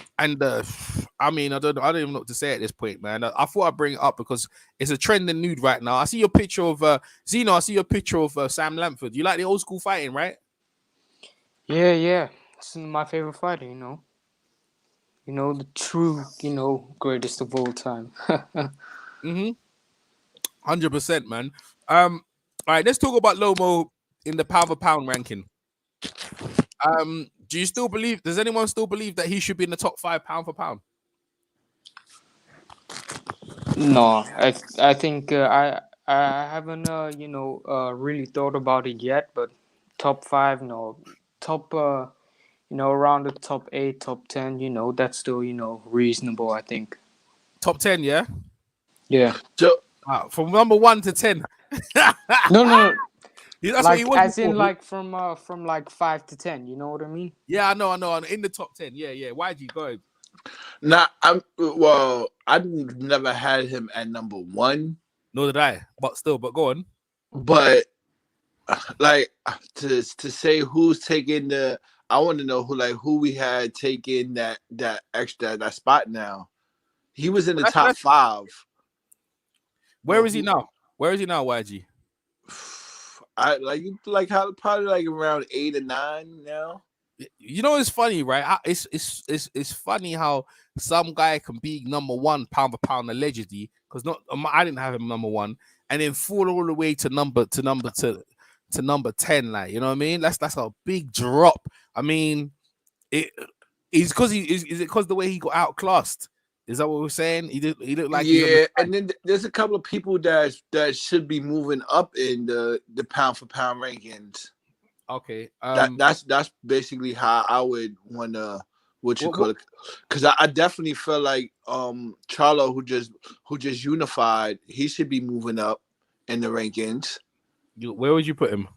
I don't even know what to say at this point, man. I thought I'd bring it up because it's a trending nude right now. I see your picture of Zeno. I see your picture of Sam Lamford. You like the old school fighting, right? Yeah. It's my favorite fighter, the true, greatest of all time. 100%, man. All right, let's talk about Lomo in the pound for pound ranking. Does anyone still believe that he should be in the top 5 pound for pound? No, I think I haven't really thought about it yet, but top 5, no, top around the top 8, top 10, that's still reasonable, I think. Top 10, yeah. Yeah. So from number 1 to 10. No. That's like what he as in like from like 5 to 10. You know what I mean? Yeah, I know. In the top 10. Yeah. YG, go ahead. Nah, I've never had him at number 1. Nor did I, but go on. But like to say who's taking I want to know who we had taken that spot now. He was in the top 5. Where is he now? YG? Probably around 8 or 9 now. You know, it's funny, right? It's funny how some guy can be number 1 pound for pound allegedly, because I didn't have him number 1, and then fall all the way to number 10. Like, you know what I mean? That's a big drop. I mean, is it because the way he got outclassed? Is that what we're saying? He looked like and then there's a couple of people that should be moving up in the pound for pound rankings. Okay, that's basically how I would want to call it, because I definitely feel like Charlo, who just unified, he should be moving up in the rankings. Where would you put him?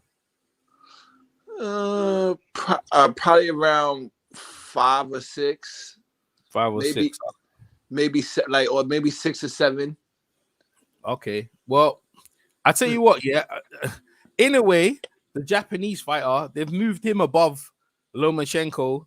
Probably around 5 or 6. 5 or 6. Maybe 6 or 7. Okay. Well, I tell you what, yeah. In a way, the Japanese fighter, they've moved him above Lomachenko,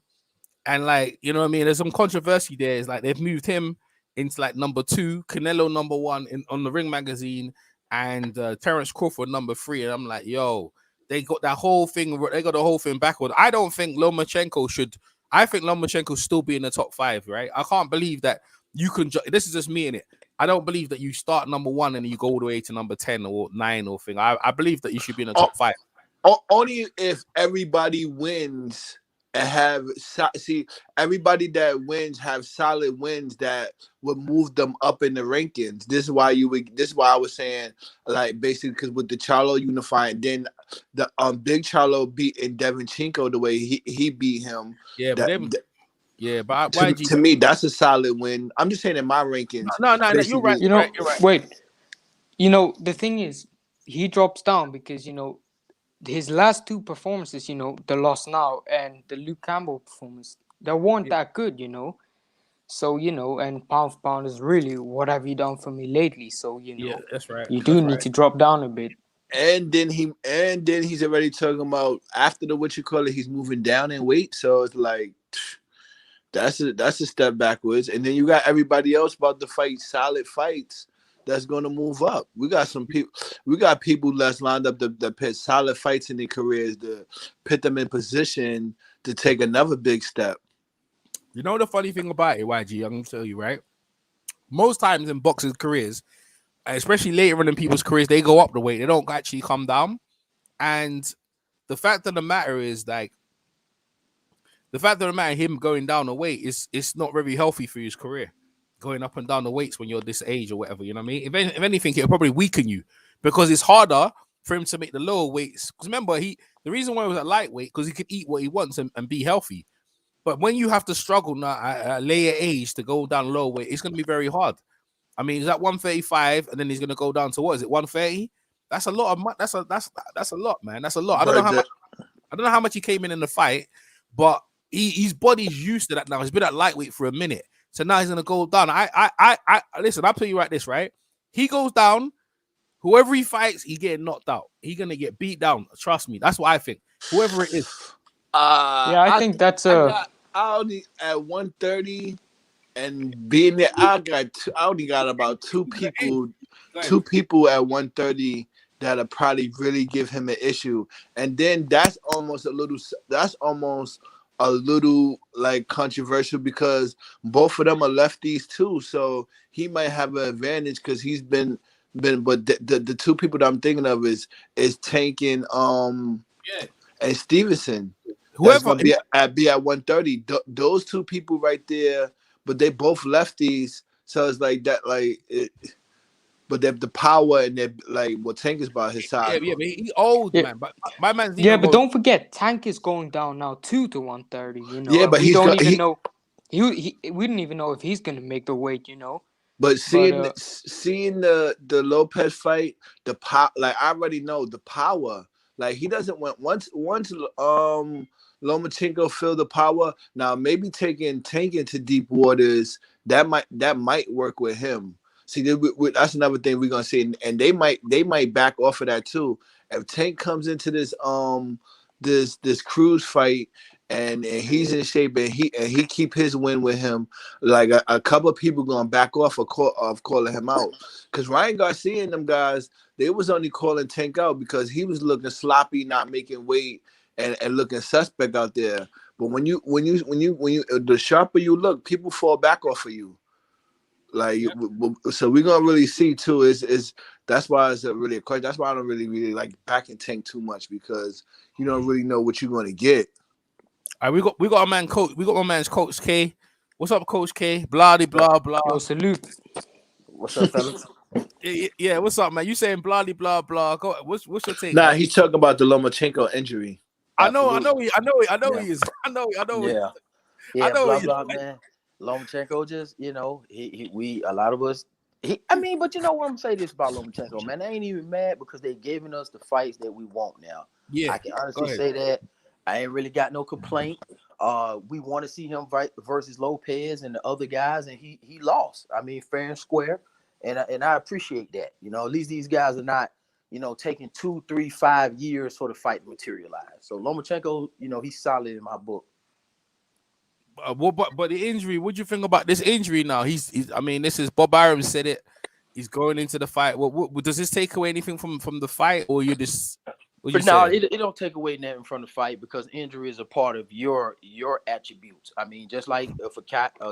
and like, you know what I mean? There's some controversy there. It's like they've moved him into like number 2, Canelo number 1 on the Ring magazine, and Terence Crawford number 3. And I'm like, yo, they got the whole thing backward. I don't think Lomachenko should. I think Lomachenko still be in the top 5, right? I can't believe that you can. This is just me in it. I don't believe that you start number 1 and you go all the way to number 10 or 9 or thing. I believe that you should be in the top 5. Only if everybody wins and have see everybody that wins have solid wins that would move them up in the rankings. This is why I was saying, like, basically because with the Charlo unifying, then the Big Charlo beating Devinchenko the way he beat him. Yeah, but then yeah, but To me, that's a solid win. I'm just saying in my rankings. No, you're right. You know, You're right. wait. You know, the thing is, he drops down because, you know, his last two performances, you know, the loss now and the Luke Campbell performance, they weren't that good, you know. So, you know, and pound for pound is really what have you done for me lately? So, you know, Yeah, that's right. you do need to drop down a bit. And then he's already talking about after the he's moving down in weight. So it's like that's a step backwards. And then you got everybody else about to fight solid fights that's going to move up. We got people that's lined up that put solid fights in their careers to put them in position to take another big step. You know the funny thing about it, YG, I'm gonna tell you, right? Most times in boxers' careers, especially later on in people's careers, they go up the weight. They don't actually come down. And the fact of the matter is, like, him going down the weight it's not very healthy for his career. Going up and down the weights when you're this age or whatever, you know what I mean? If anything, it'll probably weaken you because it's harder for him to make the lower weights. Because remember, the reason why he was at lightweight because he could eat what he wants and be healthy. But when you have to struggle now at a later age to go down low weight, it's going to be very hard. I mean, he's at 135, and then he's going to go down to what is it, 130? That's a lot of money. That's a lot, man. That's a lot. I don't know how much he came in the fight, but his body's used to that now. He's been at lightweight for a minute, so now he's going to go down. I listen. I'll tell you like this, right? He goes down. Whoever he fights, he getting knocked out. He's going to get beat down. Trust me. That's what I think. Whoever it is. Yeah, I think that's I only at 130 and being there. I only got about two people at 130 that'll probably really give him an issue, and then that's almost a little like controversial because both of them are lefties too, so he might have an advantage because he's been. But the two people that I'm thinking of is Tank and Stevenson. Whoever be at 130, those two people right there, but they both lefties, so it's like that, but they have the power and they're like what Tank is about his side. Yeah, but he old man. But my man's but don't forget Tank is going down now too to 130. You know, yeah, but we don't even know. We didn't even know if he's gonna make the weight. You know. But seeing the Lopez fight, the power, like I already know the power. Like he doesn't want once Lomachenko feel the power. Now maybe taking Tank into deep waters that might work with him. See, that's another thing we're gonna see, and they might back off of that too. If Tank comes into this this cruise fight and he's in shape and he keep his win with him, like a couple of people gonna back off of calling him out. Because Ryan Garcia and them guys, they was only calling Tank out because he was looking sloppy, not making weight, and looking suspect out there. But when you the sharper you look, people fall back off of you. Like so we're gonna really see too. Is that's why it's really a question. That's why I don't really like backing Tank too much because you don't really know what you're gonna get. All right, we got a man coach. We got my man's Coach K. What's up, Coach K? Blah blah blah. Yo, salute. What's up, fellas? Yeah, what's up, man? You saying blah blah blah? Go. What's your take? Nah, he's talking about the Lomachenko injury. I know he is. I know. Yeah, blah blah, man. Lomachenko just, a lot of us. But you know what I'm saying this about Lomachenko, man. They ain't even mad because they giving us the fights that we want now. Yeah, I can honestly say that. I ain't really got no complaint. We want to see him fight versus Lopez and the other guys, and he lost. I mean, fair and square, and I appreciate that. At least these guys are not, taking 2, 3, 5 years for the fight to materialize. So Lomachenko, he's solid in my book. But the injury, what do you think about this injury now? This is Bob Arum said it. He's going into the fight. What does this take away anything from the fight, or you just? But no, it don't take away nothing from the fight because injury is a part of your attributes. I mean, just like if a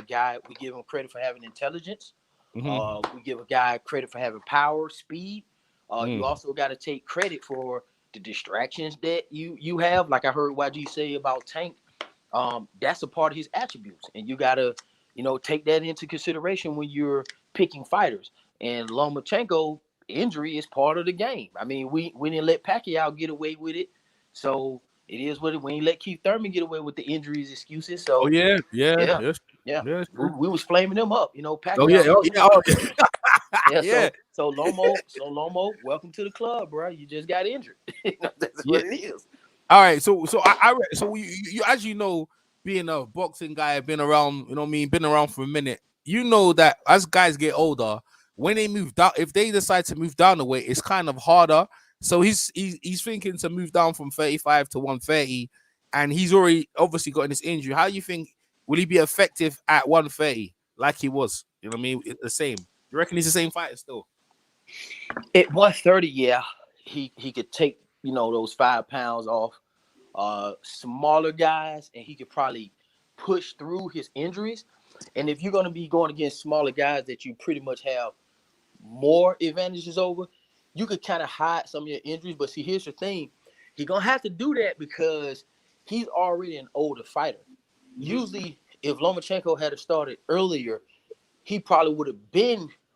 guy, we give him credit for having intelligence. Mm-hmm. We give a guy credit for having power, speed. You also got to take credit for the distractions that you have. Like I heard YG say about Tank. That's a part of his attributes, and you gotta, take that into consideration when you're picking fighters. And Lomachenko injury is part of the game. I mean, we didn't let Pacquiao get away with it, so it is what it. We didn't let Keith Thurman get away with the injuries excuses. Oh So yeah, yeah, yes, yeah, yes. we was flaming them up. Oh yeah, Pacquiao. oh yeah, oh yeah. Yeah, Yeah, so Lomo, welcome to the club, bro. You just got injured. That's yeah. what it is. All right, so you as you know, being a boxing guy, been around, been around for a minute. You know that as guys get older, when they move down, if they decide to move down the weight, it's kind of harder. So he's thinking to move down from 35 to 130, and he's already obviously gotten this injury. How do you think will he be effective at 130 like he was? You know what I mean? The same. You reckon he's the same fighter still? At 130, yeah, he could take those 5 pounds off smaller guys, and he could probably push through his injuries. And if you're going to be going against smaller guys that you pretty much have more advantages over, you could kind of hide some of your injuries. But see, here's the thing. He's going to have to do that because he's already an older fighter. Usually, if Lomachenko had started earlier, he probably would have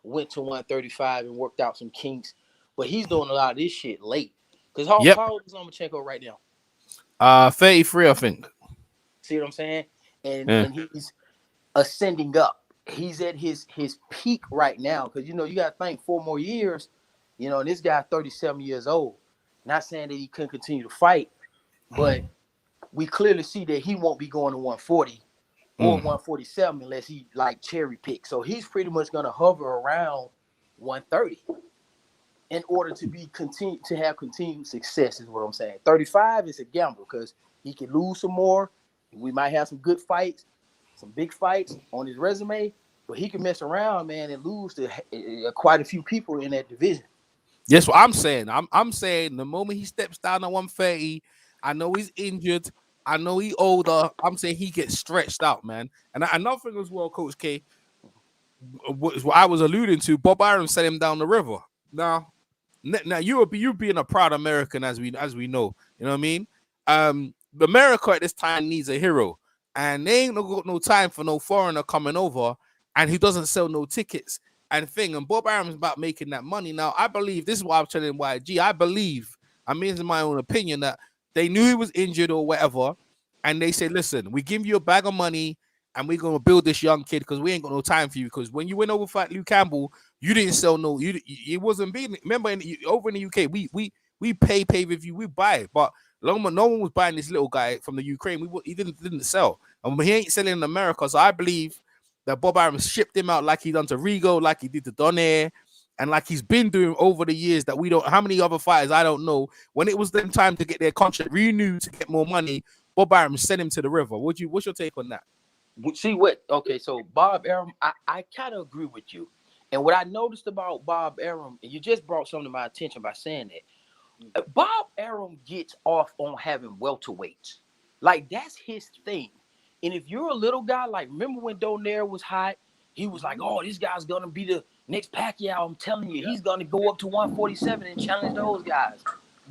went to 135 and worked out some kinks. But he's doing a lot of this shit late. Because how old is Lomachenko right now? 33, I think. See what I'm saying? And he's ascending up. He's at his peak right now. Because, you got to think 4 more years, and this guy 37 years old. Not saying that he couldn't continue to fight, but we clearly see that he won't be going to 140 or 147 unless he cherry pick. So he's pretty much going to hover around 130 in order to have continued success is what I'm saying. 35 is a gamble because he can lose some more. We might have some good fights, some big fights on his resume, but he can mess around, man, and lose to quite a few people in that division. That's what I'm saying. I'm saying the moment he steps down to 130, I know he's injured. I know he's older. I'm saying he gets stretched out, man. And another thing as well, Coach K, what I was alluding to, Bob Arum sent him down the river. Now you being a proud American, as we know, you know what I mean. America at this time needs a hero, and they ain't got no time for no foreigner coming over, and he doesn't sell no tickets and thing. And Bob Arum's about making that money. Now I believe this is why I'm telling YG. I believe, I mean, in my own opinion, that they knew he was injured or whatever, and they said, "Listen, we give you a bag of money." And we're gonna build this young kid because we ain't got no time for you. Because when you went over fight Luke Campbell, you didn't sell no. It wasn't being. Remember, over in the UK, we pay per view, we buy it. But no one was buying this little guy from the Ukraine. He didn't sell, and he ain't selling in America. So I believe that Bob Arum shipped him out like he done to Rigo, like he did to Donaire, and like he's been doing over the years that we don't. How many other fighters I don't know. When it was them time to get their contract renewed to get more money, Bob Arum sent him to the river. What's your take on that? See what? Okay, so Bob Arum, I kind of agree with you. And what I noticed about Bob Arum, and you just brought something to my attention by saying that, Bob Arum gets off on having welterweights. Like, that's his thing. And if you're a little guy, like, remember when Donaire was hot? He was like, oh, this guy's going to be the next Pacquiao. I'm telling you, he's going to go up to 147 and challenge those guys.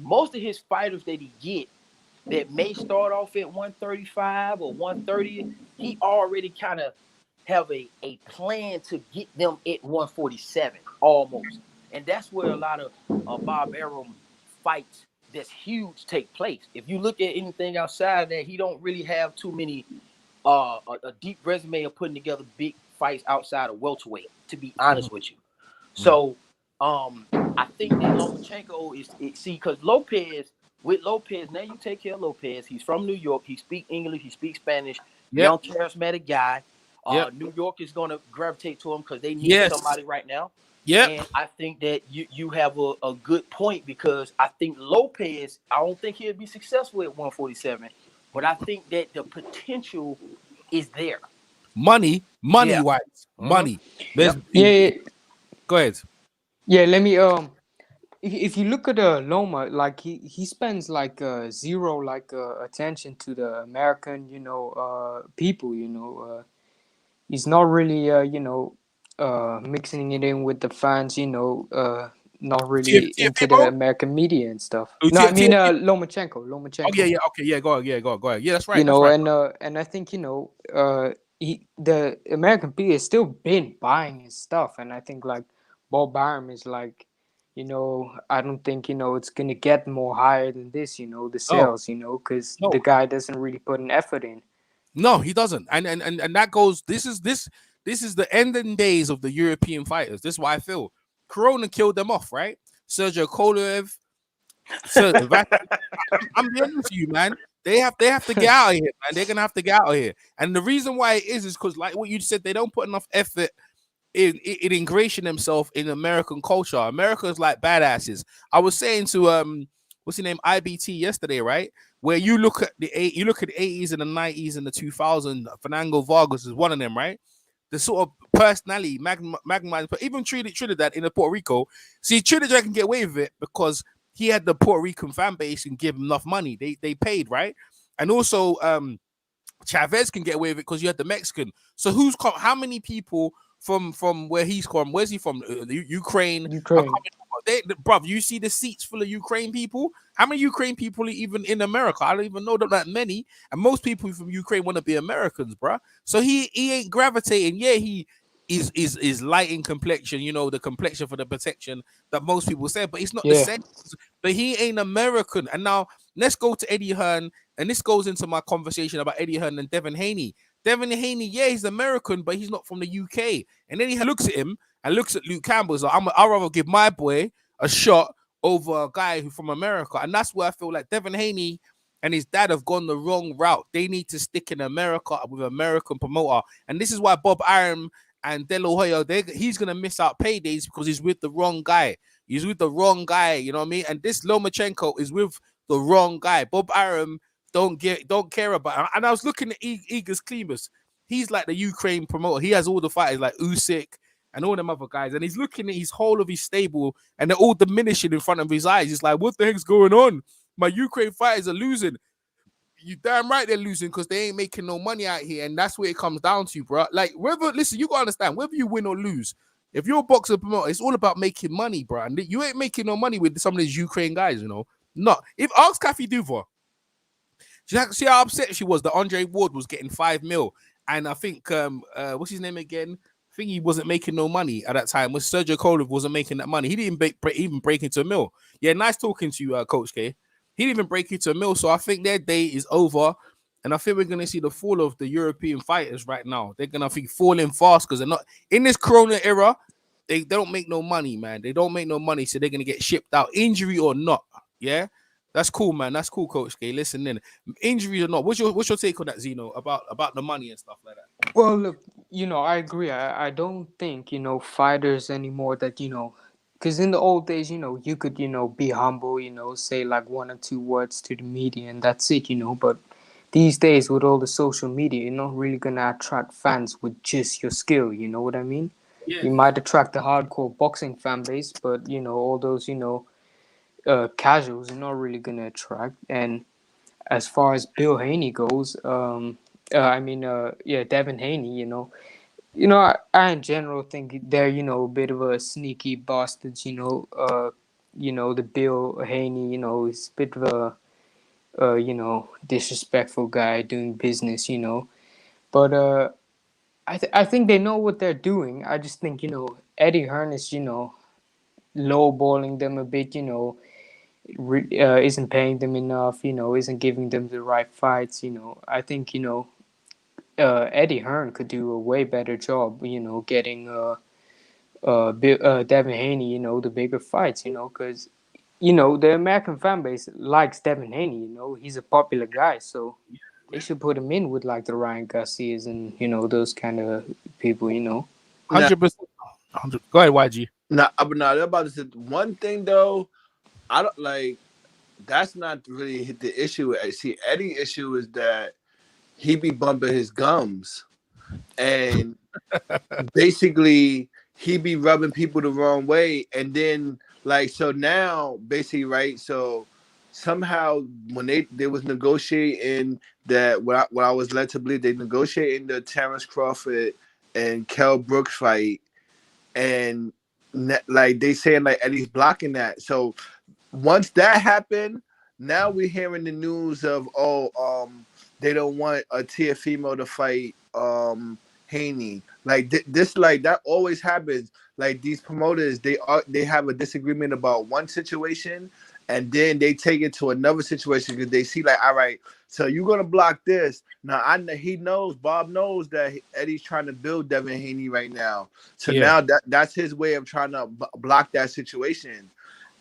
Most of his fighters that he get that may start off at 135 or 130, he already kind of have a plan to get them at 147 almost. And that's where a lot of Bob Arum fights that's huge take place. If you look at anything outside of that, he don't really have too many a deep resume of putting together big fights outside of welterweight, to be honest with you. So I think that Lomachenko is because with Lopez, now you take care of Lopez. He's from New York. He speaks English. He speaks Spanish. Young, charismatic guy. New York is going to gravitate to him because they need somebody right now. And I think that you have a good point because I think Lopez, I don't think he'll be successful at 147, but I think that the potential is there. Money wise. Money. Yeah. Go ahead. Yeah, let me if you look at Loma, like he spends like zero attention to the American, people, he's not really mixing it in with the fans, not really into the American media and stuff. No, I mean Lomachenko. Oh yeah, okay, yeah, go ahead. Yeah, that's right. You know, that's right. and I think the American media has still been buying his stuff, and I think like Bob Arum is like, I don't think it's gonna get more higher than this. The sales, because the guy doesn't really put an effort in. No, he doesn't, and that goes. This is the ending days of the European fighters. This is why I feel Corona killed them off, right? Sergio Kolev, I'm being honest with you, man. They have to get out of here, man. They're gonna have to get out of here, and the reason why it is because, like what you said, they don't put enough effort in ingratiating themselves in American culture. America's like badasses. I was saying to what's his name, IBT yesterday, right? Where you look at the 80s and the 90s and the 2000s, Fernando Vargas is one of them, right? The sort of personality, Magma, but even Trinidad in Puerto Rico. See, Trinidad can get away with it because he had the Puerto Rican fan base and give him enough money. They paid, right? And also Chavez can get away with it because you had the Mexican. So how many people from where he's from? Where's he from? Ukraine. Bruv, you see the seats full of Ukraine people? How many Ukraine people are even in America? I don't even know that many. And most people from Ukraine want to be Americans, bruh. So he ain't gravitating. Yeah, he is light in complexion, the complexion for the protection that most people say, but it's not the same. But he ain't American. And now let's go to Eddie Hearn, and this goes into my conversation about Eddie Hearn and Devin Haney. Devin Haney, yeah, he's American, but he's not from the UK. And then he looks at him and looks at Luke Campbell. So I'd rather give my boy a shot over a guy who's from America. And that's where I feel like Devin Haney and his dad have gone the wrong route. They need to stick in America with an American promoter. And this is why Bob Arum and De La Hoya, he's going to miss out paydays because he's with the wrong guy. He's with the wrong guy, you know what I mean? And this Lomachenko is with the wrong guy. Bob Arum don't care about it. And I was looking at Igor Klimas. He's like the Ukraine promoter. He has all the fighters like Usyk and all them other guys. And he's looking at his whole of his stable and they're all diminishing in front of his eyes. He's like, what the heck's going on? My Ukraine fighters are losing. You damn right they're losing because they ain't making no money out here. And that's where it comes down to, bro. Like, listen, you got to understand, whether you win or lose, if you're a boxer promoter, it's all about making money, bro. And you ain't making no money with some of these Ukraine guys, Not. If ask Kathy Duva, see how upset she was that Andre Ward was getting 5 mil. And I think, what's his name again? I think he wasn't making no money at that time. When Sergio Kolev wasn't making that money. He didn't even break into a mil. Yeah, nice talking to you, Coach K. He didn't even break into a mil. So I think their day is over. And I think we're going to see the fall of the European fighters right now. They're going to fall in fast because they're not in this Corona era. They don't make no money, man. They don't make no money. So they're going to get shipped out, injury or not. Yeah. That's cool, man. That's cool, Coach K. Listen in. Injury or not. What's your take on that, Zeno, about the money and stuff like that? Well, look, I agree. I don't think, fighters anymore that, because in the old days, you could, be humble, say like one or two words to the media and that's it, But these days with all the social media, you're not really going to attract fans with just your skill. You know what I mean? Yeah. You might attract the hardcore boxing fan base, but, all those, casuals are not really going to attract. And as far as Bill Haney goes, Devin Haney, I in general think they're, a bit of a sneaky bastards, the Bill Haney, is a bit of a, disrespectful guy doing business, But I think they know what they're doing. I just think, Eddie Hearn is, lowballing them a bit, isn't paying them enough, isn't giving them the right fights, I think, Eddie Hearn could do a way better job, getting Devin Haney, the bigger fights, because, the American fan base likes Devin Haney, he's a popular guy, so they should put him in with like the Ryan Garcias and, those kind of people, 100%. Go ahead, YG. Now, they're about to say one thing though. I don't like. That's not really the issue. See, Eddie's issue is that he be bumping his gums, and basically he be rubbing people the wrong way, and then so now basically right. So somehow when they was negotiating that what I was led to believe they negotiating the Terrence Crawford and Kell Brooks fight, and like they saying like Eddie's blocking that. So once that happened, now we're hearing the news of they don't want a Teofimo to fight Haney. Like this, like that always happens. Like these promoters, they have a disagreement about one situation, and then they take it to another situation because they see like, all right, so you're gonna block this. Now I know Bob knows that Eddie's trying to build Devin Haney right now. So now that's his way of trying to block that situation.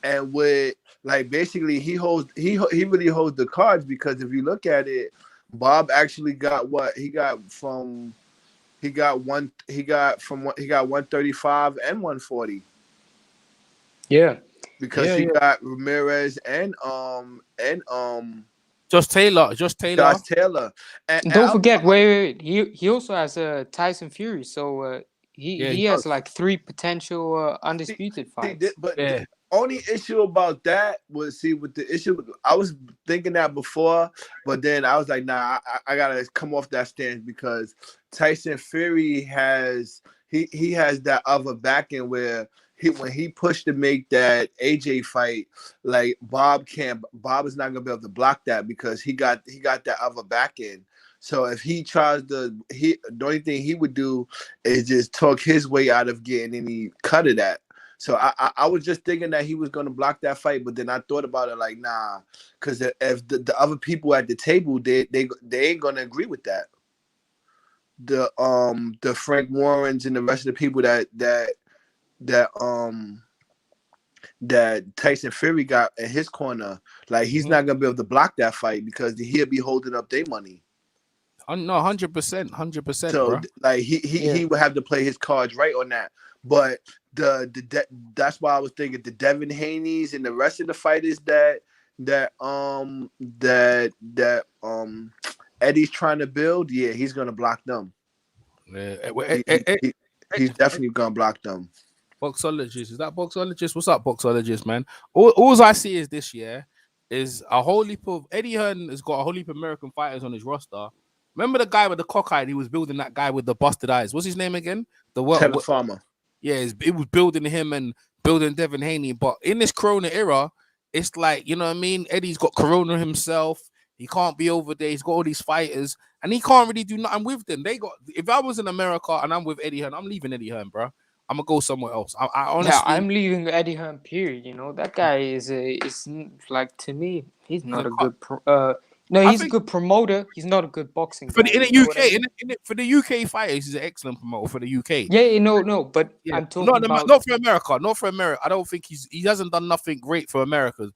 And with like basically he really holds the cards, because if you look at it, Bob actually got what he got from 135 and 140. Yeah. Because he got Ramirez and Josh Taylor. And don't forget, wait. He also has Tyson Fury, so he has like 3 potential undisputed fights. The only issue about that was with the issue. I was thinking that before, but then I was like, nah, I gotta come off that stance, because Tyson Fury has he has that other backing where when he pushed to make that AJ fight, like Bob is not gonna be able to block that, because he got that other backing. So if he tries the only thing he would do is just talk his way out of getting any cut of that. So I was just thinking that he was going to block that fight, but then I thought about it like, nah, because if the other people at the table, they ain't going to agree with that. The Frank Warrens and the rest of the people that Tyson Fury got in his corner, like he's not going to be able to block that fight, because he'll be holding up their money. No, 100%. So bro. like he would have to play his cards right on that. But that's why I was thinking the Devin Haney's and the rest of the fighters that Eddie's trying to build, he's gonna block them. He's definitely gonna block them. Boxologist, is that Boxologist? What's up, Boxologist, man? All I see is this year is a whole heap of Eddie Hearn has got a whole heap of American fighters on his roster. Remember the guy with the cockeyed? He was building that guy with the busted eyes. What's his name again? Teofimo. Yeah, it was building him and building Devin Haney. But in this Corona era, it's like, you know what I mean? Eddie's got Corona himself. He can't be over there. He's got all these fighters, and he can't really do nothing with them. If I was in America and I'm with Eddie Hearn, I'm leaving Eddie Hearn, bro. I'm gonna go somewhere else. I honestly, I'm leaving Eddie Hearn. Period. You know, that guy is like, to me, he's not a good. No, he's a good promoter. He's not a good boxing guy. In the UK, for the UK fighters, he's an excellent promoter for the UK. Yeah, no, but I'm talking about not for America. Not for America. I don't think he hasn't done nothing great for American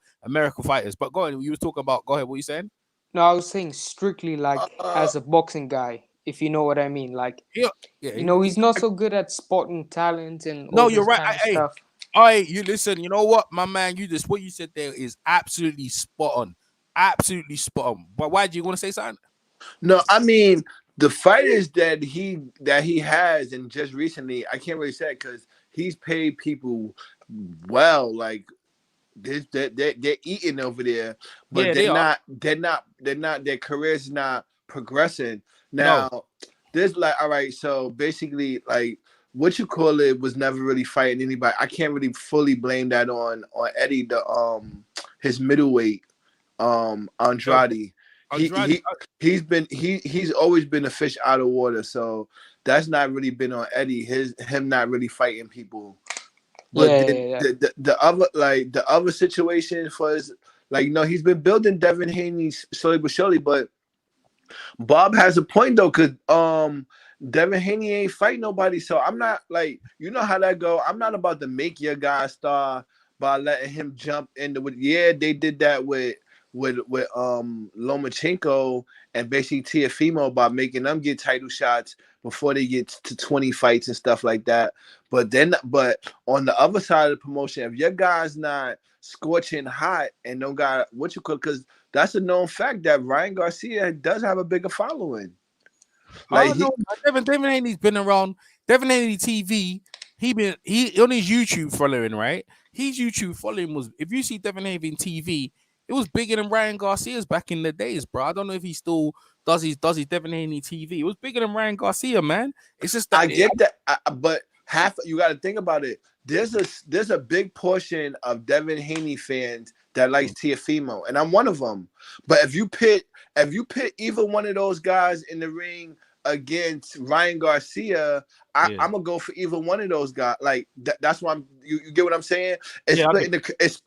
fighters. But go ahead. You were talking about. Go ahead. What are you saying? No, I was saying strictly like as a boxing guy, if you know what I mean. Like, you know, he's not so good at spotting talent and all you're right. Kind of stuff. You listen. You know what, my man? What you said there is absolutely spot on. Absolutely spot on. But why do you want to say something? No, I mean the fighters that he has, and just recently, I can't really say because he's paid people well. Like they're eating over there, but they're not. Their careers not progressing. Now, there's like, all right, so basically, like what you call it was never really fighting anybody. I can't really fully blame that on Eddie, his middleweight. Andrade. He's always been a fish out of water, so that's not really been on Eddie. Him not really fighting people. But the other situation for his, like, you know, he's been building Devin Haney slowly but surely. But Bob has a point though, because Devin Haney ain't fight nobody, so I'm not like, you know how that go. I'm not about to make your guy star by letting him jump into it. Yeah, they did that with Lomachenko and basically Teofimo about making them get title shots before they get to 20 fights and stuff like that. But on the other side of the promotion, if your guy's not scorching hot and no guy, what you could, because that's a known fact that Ryan Garcia does have a bigger following. Like, I don't know. Devin Haney's been around. Devin Haney TV. He on his YouTube following, right? His YouTube following was, if you see Devin Haney TV, it was bigger than Ryan Garcia's back in the days, bro. I don't know if he still does his Devin Haney TV. It was bigger than Ryan Garcia, man. It's just that I get that, but you got to think about it. there's a big portion of Devin Haney fans that likes Teofimo, and I'm one of them. But if you pit either one of those guys in the ring against Ryan Garcia, I'm gonna go for either one of those guys. Like that's why you get what I'm saying? It's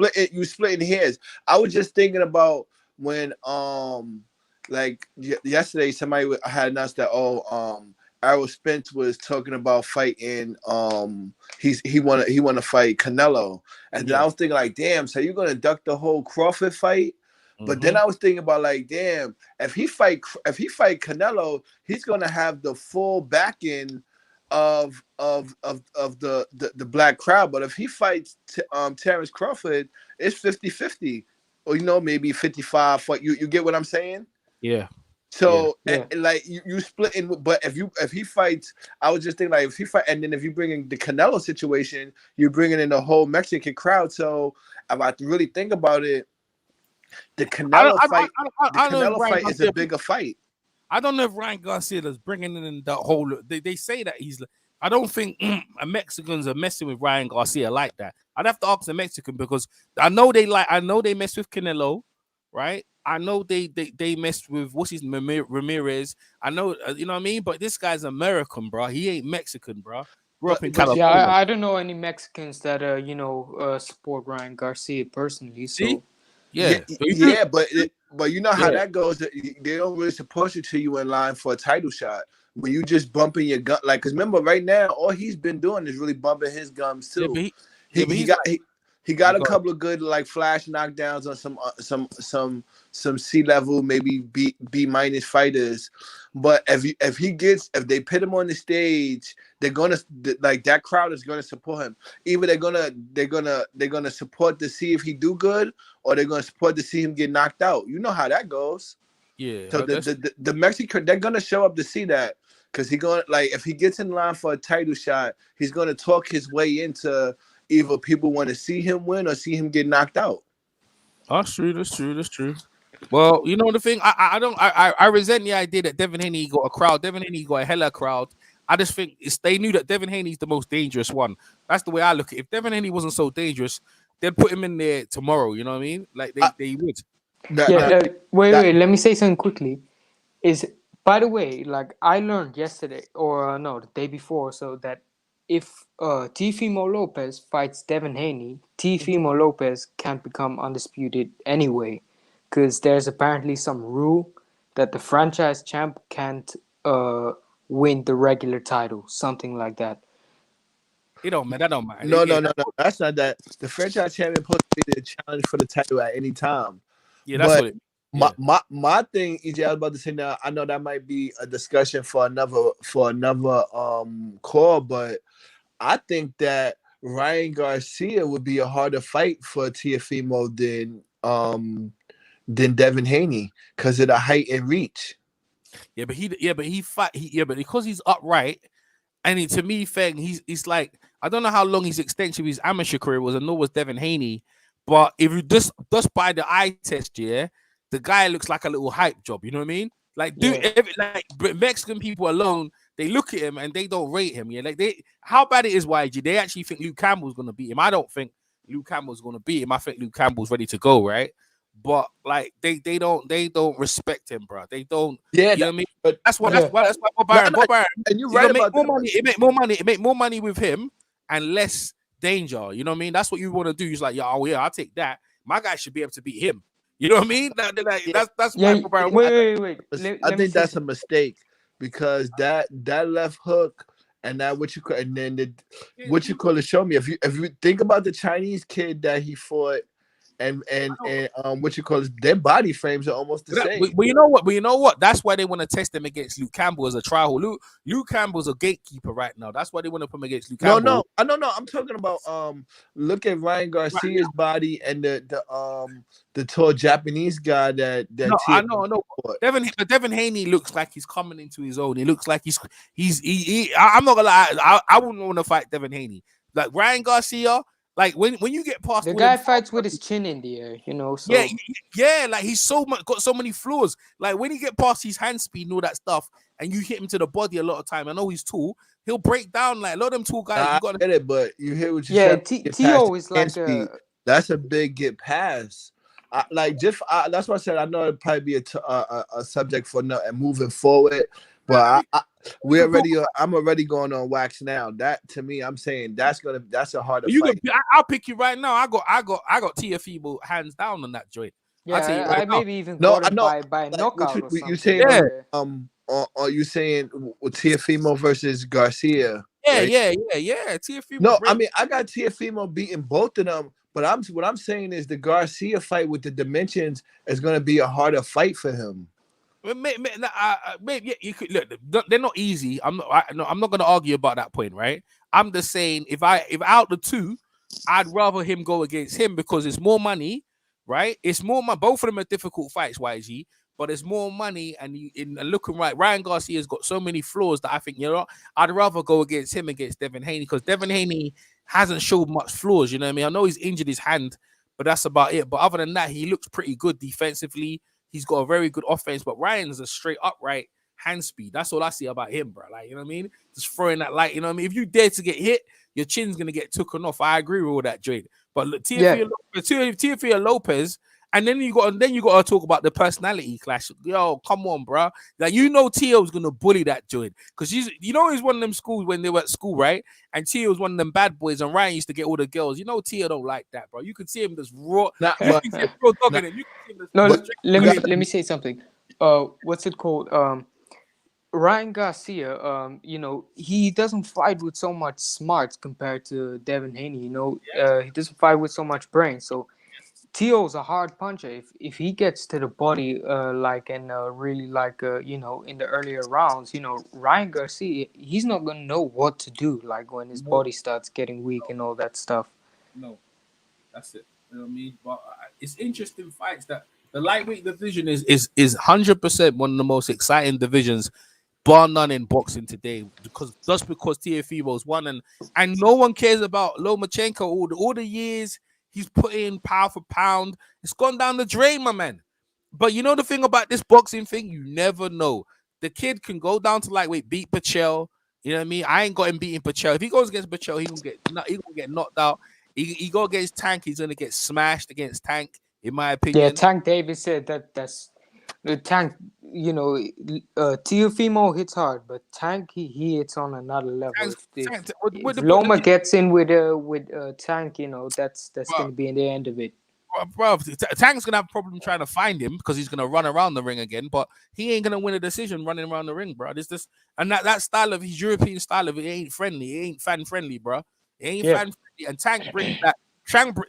splitting hairs. I was just thinking about when like yesterday somebody had announced that Errol Spence was talking about fighting. He want to fight Canelo, and then I was thinking like, damn, so you're gonna duck the whole Crawford fight? But then I was thinking about like, damn, if he fight Canelo, he's gonna have the full backing of the black crowd. But if he fights Terrence Crawford, it's 50-50, or maybe 55. You get what I'm saying? Yeah. So like you splitting, but if he fights, I was just thinking like if he fight, and then if you bring in the Canelo situation, you're bringing in the whole Mexican crowd. So if I really think about it, the Canelo fight is a bigger fight. I don't know if Ryan Garcia is bringing in the whole. They say that he's. I don't think Mexicans are messing with Ryan Garcia like that. I'd have to ask the Mexican because I know they mess with Canelo, right? I know they messed with what's his Ramirez. I know you know what I mean, but this guy's American, bro. He ain't Mexican, bro. Grew up in California. Yeah, I don't know any Mexicans that support Ryan Garcia personally. So but you know how that goes. They don't really support you till you in line for a title shot. When you just bumping your gun, like, because remember right now, all he's been doing is really bumping his gums too. He got a couple of good like flash knockdowns on some C-level, maybe B- fighters. But if they put him on the stage, they're gonna like that crowd is gonna support him. Either they're gonna support to see if he do good, or they're gonna support to see him get knocked out. You know how that goes. Yeah. So the Mexican, they're gonna show up to see that, because he gonna, like, if he gets in line for a title shot, he's gonna talk his way into either people want to see him win or see him get knocked out. That's true. Well, you know the thing, I resent the idea that Devin Haney got a crowd. Devin Haney got a hella crowd. I just think they knew that Devin Haney's the most dangerous one. That's the way I look at it. If Devin Haney wasn't so dangerous, they'd put him in there tomorrow. You know what I mean? Like they would. Wait. Let me say something quickly. By the way, like I learned yesterday, or no, the day before, so that if Teofimo Lopez fights Devin Haney, Teofimo Lopez can't become undisputed anyway, because there's apparently some rule that the franchise champ can't win the regular title, something like that. That don't matter. No. That's not that. The franchise champion supposed to be the challenge for the title at any time. Yeah, that's what it. Yeah. My thing, EJ, I was about to say now. I know that might be a discussion for another call, but I think that Ryan Garcia would be a harder fight for Teofimo than Devin Haney because of the height and reach. But because he's upright, and to me, Feng, he's like, I don't know how long his extension of his amateur career was, and nor was Devin Haney. But if you just by the eye test, the guy looks like a little hype job. You know what I mean? Like, Mexican people alone, they look at him and they don't rate him. Yeah, like how bad it is, YG. They actually think Luke Campbell's gonna beat him. I don't think Luke Campbell's gonna beat him. I think Luke Campbell's ready to go, right? But like they don't respect him, bro. They don't. Yeah, you know what I mean. But that's why Bob Byron. And you're right about it make more money with him and less danger. You know what I mean? That's what you want to do. He's like, I'll take that. My guy should be able to beat him. You know what I mean? That's why. Wait. I think that's a mistake, because that left hook and that what you call it. Show me if you think about the Chinese kid that he fought. And their body frames are almost the same. But you know what? That's why they want to test him against Luke Campbell as a trial. Luke Campbell's a gatekeeper right now. That's why they want to put him against Luke Campbell. No. I'm talking about look at Ryan Garcia's body and the tall Japanese guy that I know. Devin Haney looks like he's coming into his own. He looks like he's I'm not gonna lie. I wouldn't want to fight Devin Haney. Like Ryan Garcia, Like when you get past The all guy them fights with his chin in the air, you know. So yeah, like he's got so many flaws. Like when you get past his hand speed and all that stuff, and you hit him to the body a lot of time. I know he's tall. He'll break down like a lot of them tall guys. Nah, You got I get it, but you hear what you yeah, said. Get past Tio the is hand like speed. That's a big get past. That's why I said I know it'd probably be a subject for moving forward. But I'm already going on wax now. That to me, I'm saying that's a harder fight. I'll pick you right now. I got Teofimo hands down on that joint. Yeah, I'll tell you I right now. maybe even got him by Like, knockout or something. You saying Yeah. are you saying Teofimo versus Garcia? Yeah, right? yeah. Teofimo. No, I mean I got Teofimo beating both of them, but what I'm saying is the Garcia fight with the dimensions is going to be a harder fight for him. Maybe you could look. They're not easy. I'm not going to argue about that point, right? I'm just saying if out the two, I'd rather him go against him because it's more money, right? It's more money. Both of them are difficult fights, YG, but it's more money. And looking right, Ryan Garcia's got so many flaws that I think I'd rather go against him against Devin Haney because Devin Haney hasn't showed much flaws. You know what I mean? I know he's injured his hand, but that's about it. But other than that, he looks pretty good defensively. He's got a very good offense, but Ryan's a straight upright hand speed. That's all I see about him, bro. Like, you know what I mean? Just throwing that light, you know what I mean? If you dare to get hit, your chin's going to get taken off. I agree with all that, Jade. But look, Teofimo Lopez, and then you got to talk about the personality clash. Yo, come on, bro. Like, Teo's going to bully that joint. Because he's one of them schools when they were at school, right? And Teo's one of them bad boys, and Ryan used to get all the girls. Teo don't like that, bro. You could see him just raw. Not You much. can see him raw dogging him. You can see him just No, just let me say something. What's it called? Ryan Garcia, he doesn't fight with so much smarts compared to Devin Haney. He doesn't fight with so much brain. So Tio's a hard puncher. If he gets to the body, really in the earlier rounds, Ryan Garcia, he's not gonna know what to do. Like when his body starts getting weak and all that stuff. No, that's it. You know what I mean? But it's interesting fights. That the lightweight division is 100% one of the most exciting divisions, bar none, in boxing today. Because Teofimo's won, and no one cares about Lomachenko. All the years he's put in pound for pound, it's gone down the drain, my man. But you know the thing about this boxing thing, you never know. The kid can go down to lightweight, beat Pachel. You know what I mean? I ain't got him beating Pachel. If he goes against Pachel, he gonna get knocked out. He go against Tank, he's gonna get smashed against Tank, in my opinion. Yeah, Tank Davis said that's the Tank. Teofimo hits hard, but Tank he hits on another level. If Loma gets in with Tank, that's gonna be in the end of it. Bro, Tank's gonna have a problem trying to find him because he's gonna run around the ring again, but he ain't gonna win a decision running around the ring, bro. And that style of his European style of it ain't friendly. It ain't fan friendly, bro. It ain't fan friendly. And Tank brings that.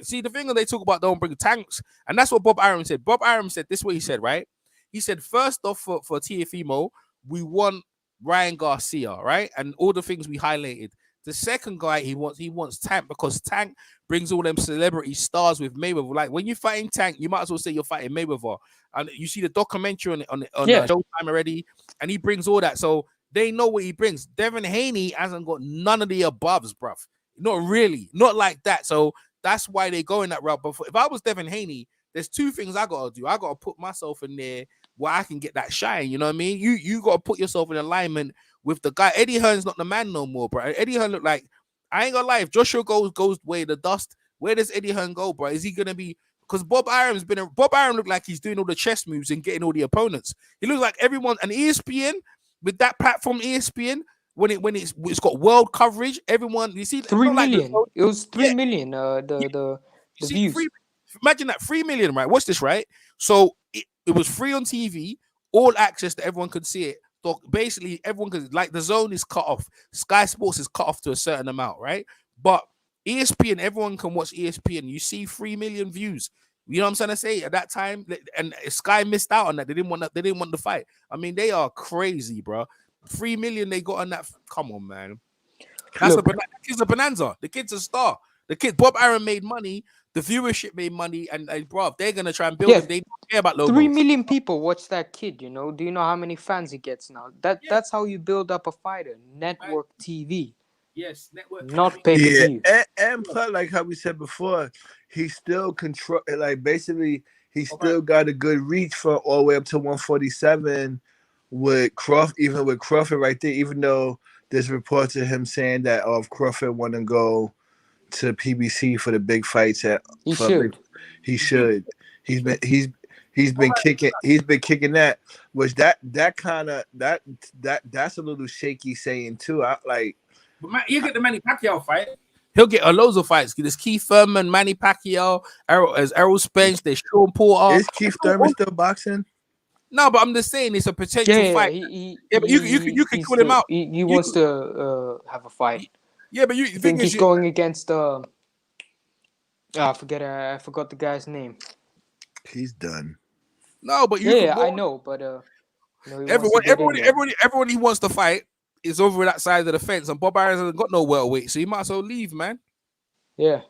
See, the thing that they talk about, don't bring tanks, and that's what Bob Arum said. Bob Arum said this is what he said, right? He said, first off, for Teofimo, we want Ryan Garcia, right? And all the things we highlighted. The second guy he wants Tank because Tank brings all them celebrity stars with Mayweather. Like when you're fighting Tank, you might as well say you're fighting Mayweather. And you see the documentary on Showtime already, and he brings all that. So they know what he brings. Devin Haney hasn't got none of the aboves, bruv. Not really, not like that. So that's why they go in that route. But if I was Devin Haney, there's two things I gotta do. I gotta put myself in there where I can get that shine. You know what I mean? You gotta put yourself in alignment with the guy. Eddie Hearn's not the man no more, bro. Eddie Hearn look like, I ain't gonna lie, if Joshua goes way the dust, where does Eddie Hearn go, bro? Is he gonna be? Because Bob Arum looked like he's doing all the chess moves and getting all the opponents. He looks like everyone. And ESPN with that platform, ESPN. When it's got world coverage, everyone you see 3 million. It was 3 million. The views. Imagine that 3 million, right? Watch this, right? So it was free on TV, all access that everyone could see it. So basically, everyone could, like, the zone is cut off. Sky Sports is cut off to a certain amount, right? But ESPN, everyone can watch ESPN. You see 3 million views. You know what I'm trying to say? At that time, and Sky missed out on that. They didn't want the fight. I mean, they are crazy, bro. 3 million they got on that. Come on, man. The kid's a bonanza. The kid's a star. Bob Arum made money. The viewership made money, and bro, they're gonna try and build him. They don't care about logos. 3 million people watch that kid. Do you know how many fans he gets now? That's how you build up a fighter. Network TV. Yes, network. not pay per Yeah, view. and plus, like how we said before, he still control. Like basically, he still got a good reach for all the way up to 147 with Crawford. Even with Crawford right there, even though there's reports of him saying that if Crawford want to go to PBC for the big fights He should. he should. He's been kicking that, which that's a little shaky saying too. I like. But you get the Manny Pacquiao fight. He'll get a loads of fights. There's Keith Thurman, Manny Pacquiao, Errol Spence, there's Sean Porter. Is Keith Thurman still boxing? No, but I'm just saying it's a potential fight. But you can call him out. He wants to have a fight. Yeah, but you I think he's going against I forgot the guy's name. He's done. No, but I know, but everyone he wants to fight is over that side of the fence, and Bob Arum hasn't got no welterweight, so he might as well leave, man. Yeah.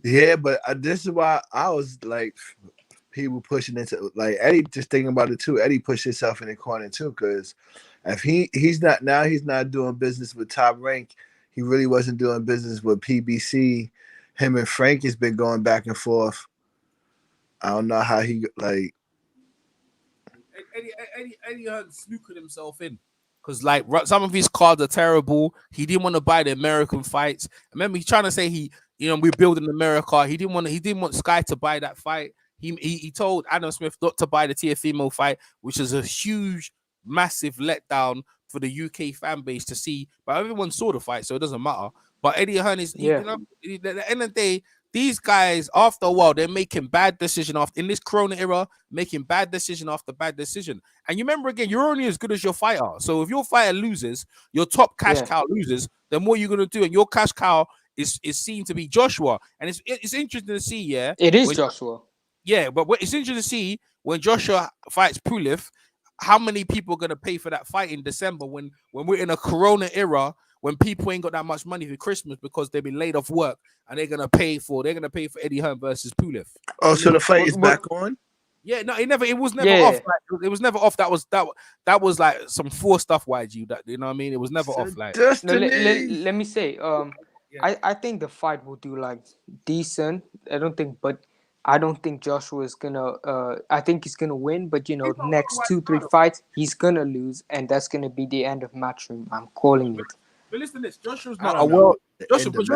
Yeah, but this is why I was like, people pushing into like Eddie. Just thinking about it too. Eddie pushed himself in the corner too, because if he's not doing business with Top Rank, he really wasn't doing business with PBC. Him and Frank has been going back and forth. I don't know how he like. Eddie Hearn snookered himself in because like some of his cards are terrible. He didn't want to buy the American fights. Remember, he's trying to say we're building America. He didn't want Sky to buy that fight. He told Adam Smith not to buy the Teofimo fight, which is a huge, massive letdown for the UK fan base to see. But everyone saw the fight, so it doesn't matter. But Eddie Hearn is, at the end of the day, these guys, after a while, they're making bad decision in this Corona era, making bad decision after bad decision. And you remember again, you're only as good as your fighter. So if your fighter loses, your top cash cow loses, then what are you gonna do? And your cash cow is seen to be Joshua. And it's interesting to see, yeah. It is Joshua. Yeah, but it's interesting to see when Joshua fights Pulev, how many people are gonna pay for that fight in December when we're in a Corona era, when people ain't got that much money for Christmas because they've been laid off work and they're gonna pay for Eddie Hearn versus Pulev. Oh, so the fight is back on? Yeah, no, it was never off. Like, it was never off. That was like some forced stuff, YG. That, you know what I mean? It was never off. Like, let me say, I think the fight will do like decent. I don't think Joshua is gonna. I think he's gonna win, but next 2-3 fights he's gonna lose, and that's gonna be the end of Matchroom. I'm calling it. But listen to this. Joshua's not a world. Joshua's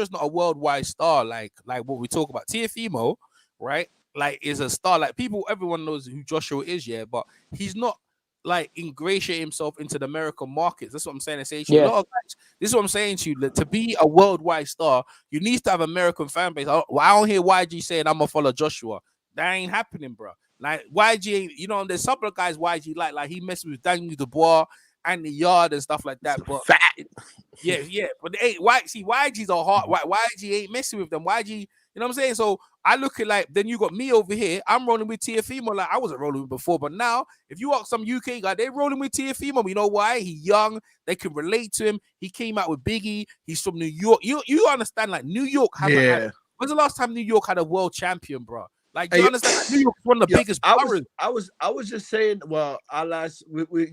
not a worldwide star like what we talk about. Teofimo, right? Like is a star. Like everyone knows who Joshua is, yeah. But he's not like ingratiate himself into the American markets. That's what I'm saying. A lot of guys, this is what I'm saying to you. To be a worldwide star, you need to have American fan base. I don't hear YG saying I'm gonna follow Joshua. That ain't happening, bro. Like YG ain't. There's some of the guys YG like he messes with Daniel Dubois and the Yard and stuff like that. But yeah. But YG's a hard. YG ain't messing with them. YG, you know what I'm saying? So I look at like then you got me over here. I'm rolling with Teofimo. Like I wasn't rolling with before, but now if you ask some UK guy, they're rolling with Teofimo. You know why? He's young. They can relate to him. He came out with Biggie. He's from New York. You understand? Like New York hasn't had. When's the last time New York had a world champion, bro? Like, you understand? Like, New York is one of the biggest boroughs. I was just saying. Well, we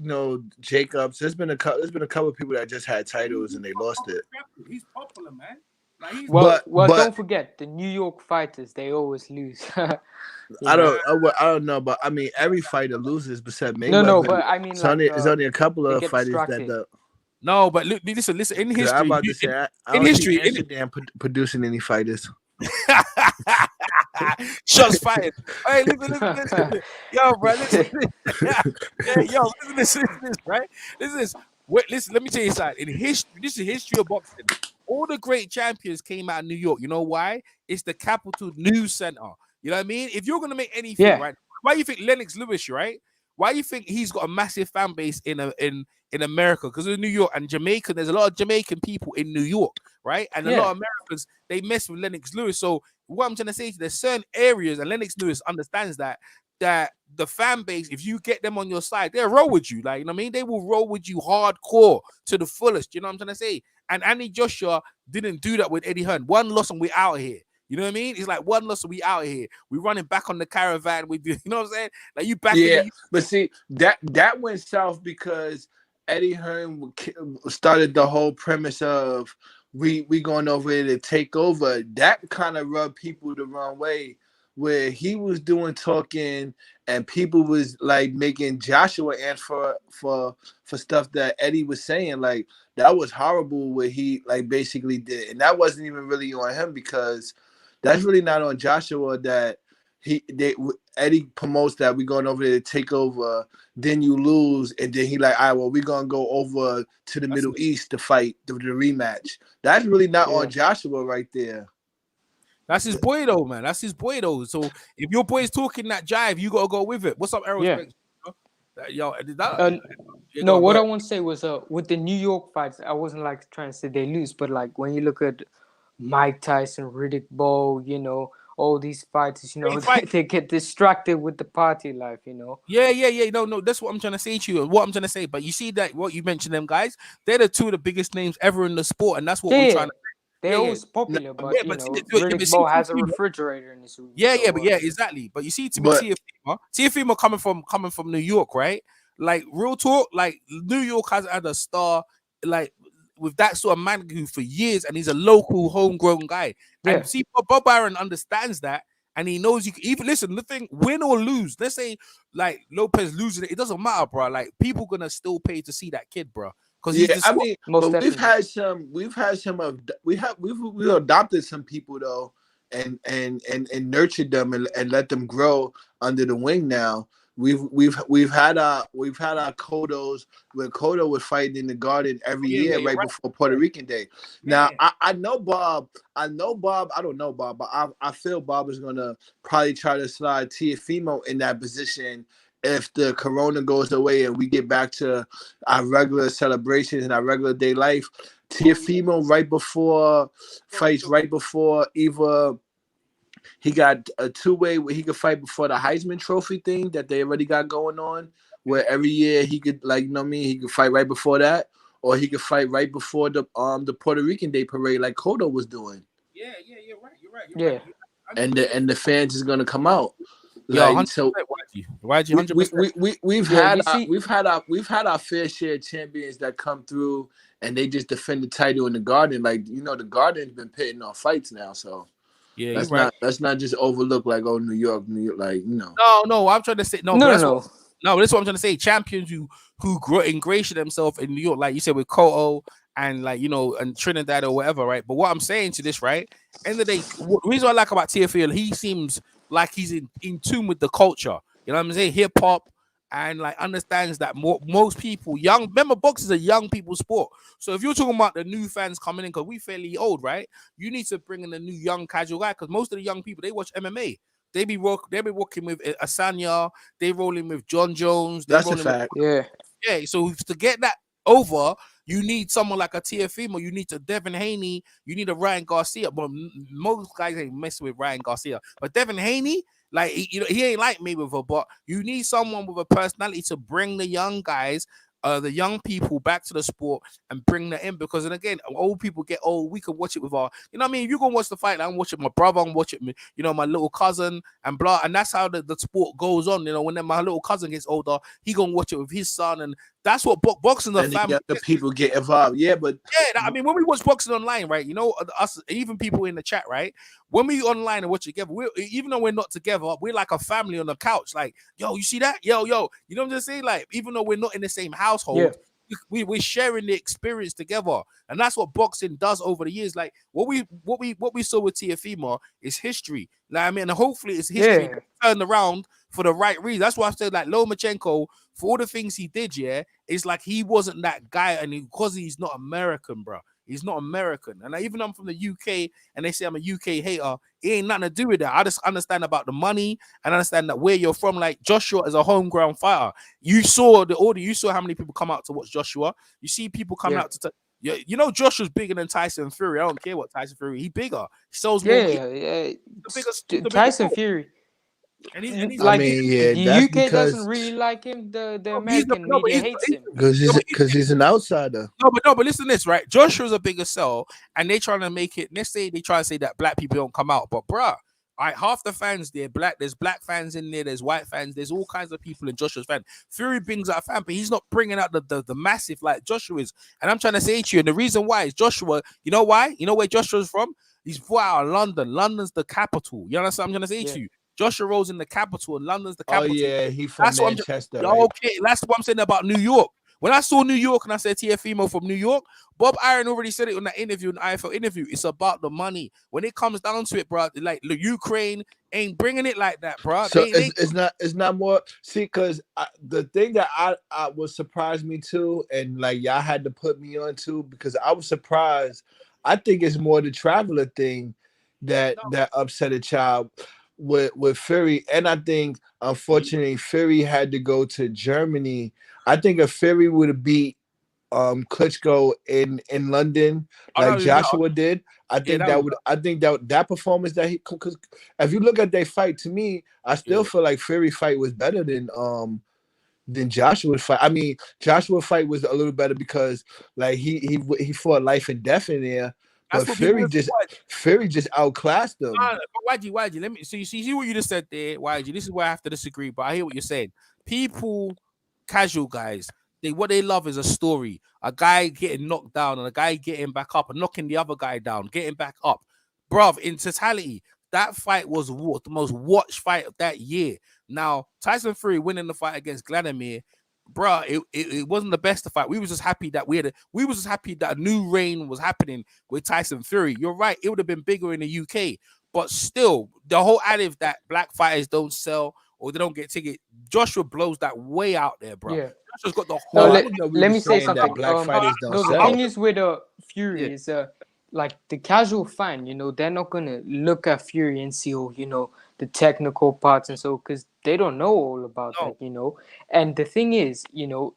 Jacobs. There's been a couple of people that just had titles and they lost it. He's popular, man. Like, but don't forget the New York fighters. They always lose. I don't know, but I mean every fighter loses except Mayweather. No, but I mean it's only a couple of fighters that. No, but listen. In history, I'm about to say, in history, producing any fighters. Shots fired. Hey, listen. Yo, bro, listen. Listen to this, right? Listen, let me tell you something. In history, this is history of boxing. All the great champions came out of New York. You know why? It's the capital news center. You know what I mean? If you're gonna make anything, right? Why do you think Lennox Lewis, right? Why do you think he's got a massive fan base in America? Because of New York and Jamaica. There's a lot of Jamaican people in New York, right? And a lot of Americans, they mess with Lennox Lewis. So what I'm trying to say is there's certain areas, and Lennox Lewis understands that the fan base, if you get them on your side, they'll roll with you. Like, you know what I mean? They will roll with you hardcore to the fullest. You know what I'm trying to say? And Andy Joshua didn't do that with Eddie Hearn. One loss and we're out of here. You know what I mean? It's like one loss and we out of here. We running back on the caravan with you. You know what I'm saying? Like you back. But see, that went south because Eddie Hearn started the whole premise of we going over there to take over, that kind of rubbed people the wrong way. Where he was doing talking and people was like making Joshua answer for stuff that Eddie was saying, like that was horrible what he like basically did, and that wasn't even really on him because that's really not on Joshua. That Eddie promotes that we going over there to take over, then you lose, and then he like, all right, well, we're gonna go over to the Middle East to fight the rematch. That's really not on Joshua right there. That's his boy though, man. That's his boy though. So if your boy is talking that jive, you gotta go with it. What's up, Aerospace? Yo, no, what I want to say was with the New York fights, I wasn't like trying to say they lose, but like when you look at Mike Tyson, Riddick Bowe, you know, all these fighters, you know, they get distracted with the party life, you know. Yeah. No, that's what I'm trying to say to you. What I'm trying to say, but you see that what you mentioned, them guys, they're the two of the biggest names ever in the sport, and that's what we're trying to. They're always popular, but you know, Riddick Bowe has a refrigerator in his room. Exactly. But you see, to me, Teofimo coming from New York, right? Like real talk, like New York has had a star, like with that sort of man who for years, and he's a local, homegrown guy. Yeah. And see, Bob Arum understands that, and he knows you can even listen. The thing, win or lose, let's say like Lopez losing it doesn't matter, bro. Like people gonna still pay to see that kid, bro. Yeah, I mean, but we've adopted some people though, and nurtured them and let them grow under the wing now. We've had our Kodos when Kodo was fighting in the Garden every year before Puerto Rican Day. Now I know Bob. I don't know Bob, but I feel Bob is gonna probably try to slide Teofimo in that position if the corona goes away and we get back to our regular celebrations and our regular day life. Teofimo right before either he got a two-way where he could fight before the Heisman Trophy thing that they already got going on, where every year he could, like, you know what I mean, he could fight right before that, or he could fight right before the Puerto Rican Day parade like Cotto was doing. Yeah, you're right. And the fans is gonna come out. Like, so YG, 100%. We've had our fair share of champions that come through and they just defend the title in the Garden. Like, you know, the Garden's been pitting on fights now, so yeah, let's not just overlook like, oh, New York, like, you know. No, I'm trying to say no. That's what I'm trying to say. Champions who ingratiate themselves in New York, like you said with Cotto and like, you know, and Trinidad or whatever, right? But what I'm saying to this, right? End of the day, the reason I like about Teofimo, he seems like he's in tune with the culture. You know what I'm saying? Hip hop, and like understands that most people, remember boxing is a young people sport. So if you're talking about the new fans coming in, because we fairly old, right? You need to bring in a new young casual guy, because most of the young people, they watch MMA. They be working with Asanya, they rolling with John Jones. That's a fact. Yeah. So to get that over, you need someone like a Teofimo, you need a Devin Haney, you need a Ryan Garcia. But most guys ain't messing with Ryan Garcia. But Devin Haney, like, he ain't like Mayweather, but you need someone with a personality to bring the young guys, the young people back to the sport and bring that in. Because, and again, old people get old. We can watch it with our, you know what I mean? If you're going to watch the fight, I'm watching my brother, I'm watching, you know, my little cousin and blah. And that's how the sport goes on. You know, when my little cousin gets older, he going to watch it with his son. And that's what boxing, the family. The people get involved. Yeah, but. Yeah, I mean, when we watch boxing online, right, you know, us, even people in the chat, right, when we online and watch it together, even though we're not together, we're like a family on the couch. Like, yo, you see that? Yo, you know what I'm just saying? Like, even though we're not in the same household, we're sharing the experience together. And that's what boxing does over the years. Like, what we saw with Teofimo is history. Like, I mean, hopefully it's history turned around for the right reason. That's why I said, like, Lomachenko, for all the things he did, it's like he wasn't that guy, and because he's not American, bro. He's not American. And even though I'm from the UK and they say I'm a UK hater, it ain't nothing to do with that. I just understand about the money and understand that where you're from. Like, Joshua is a homegrown fighter. You saw the order. You saw how many people come out to watch Joshua. You see people coming out to you know, Joshua's bigger than Tyson Fury. I don't care what Tyson Fury. He bigger. He sells more. The Tyson Fury. And he's like, I mean, the UK doesn't really like him. The American media hates him because he's an outsider. But listen to this, right? Joshua's a bigger sell, and they trying to make it. Let's say they try to say that black people don't come out, but bruh, All right, half the fans there black. There's black fans in there. There's white fans. There's all kinds of people in Joshua's fan. Fury brings out a fan, but he's not bringing out the massive like Joshua is. And I'm trying to say to you, and the reason why is Joshua. You know why? You know where Joshua's from? He's fought out of London. London's the capital. You understand what I'm trying to say to you? Joshua Rose in the capital, and London's the capital. Oh yeah, he from Manchester. Right? Okay, that's what I'm saying about New York. When I saw New York and I said Teofimo from New York, Bob Iron already said it in that interview, in the IFL interview. It's about the money. When it comes down to it, bro, like the Ukraine ain't bringing it like that, bro. So it's not more. See, because the thing that I was surprised me too, and like y'all had to put me on too, because I was surprised. I think it's more the traveler thing that upset a child with Fury, and I think unfortunately Fury had to go to Germany. I think if Fury would have beat Klitschko in London like Joshua did, I think that performance that he, because if you look at their fight, to me, I still feel like Fury fight was better than Joshua's fight. I mean, Joshua's fight was a little better because like he fought life and death in there. But Fury just outclassed them. But YG, let me see what you just said there, YG. This is where I have to disagree, but I hear what you're saying. People, casual guys, what they love is a story. A guy getting knocked down and a guy getting back up and knocking the other guy down, getting back up. Bruv, in totality, that fight was the most watched fight of that year. Now, Tyson Fury winning the fight against Vladimir, bro, it wasn't the best of fight. We was just happy that we was just happy that a new reign was happening with Tyson Fury. You're right, it would have been bigger in the UK, but still, the whole adage that black fighters don't sell or they don't get ticket, Joshua blows that way out there, bro. Yeah. Joshua's got the whole. Let me say something. Black fighters don't the sell. thing is with Fury is like the casual fan, you know, they're not gonna look at Fury and see, oh, you know, the technical parts and so, because they don't know all about that, you know. And the thing is, you know,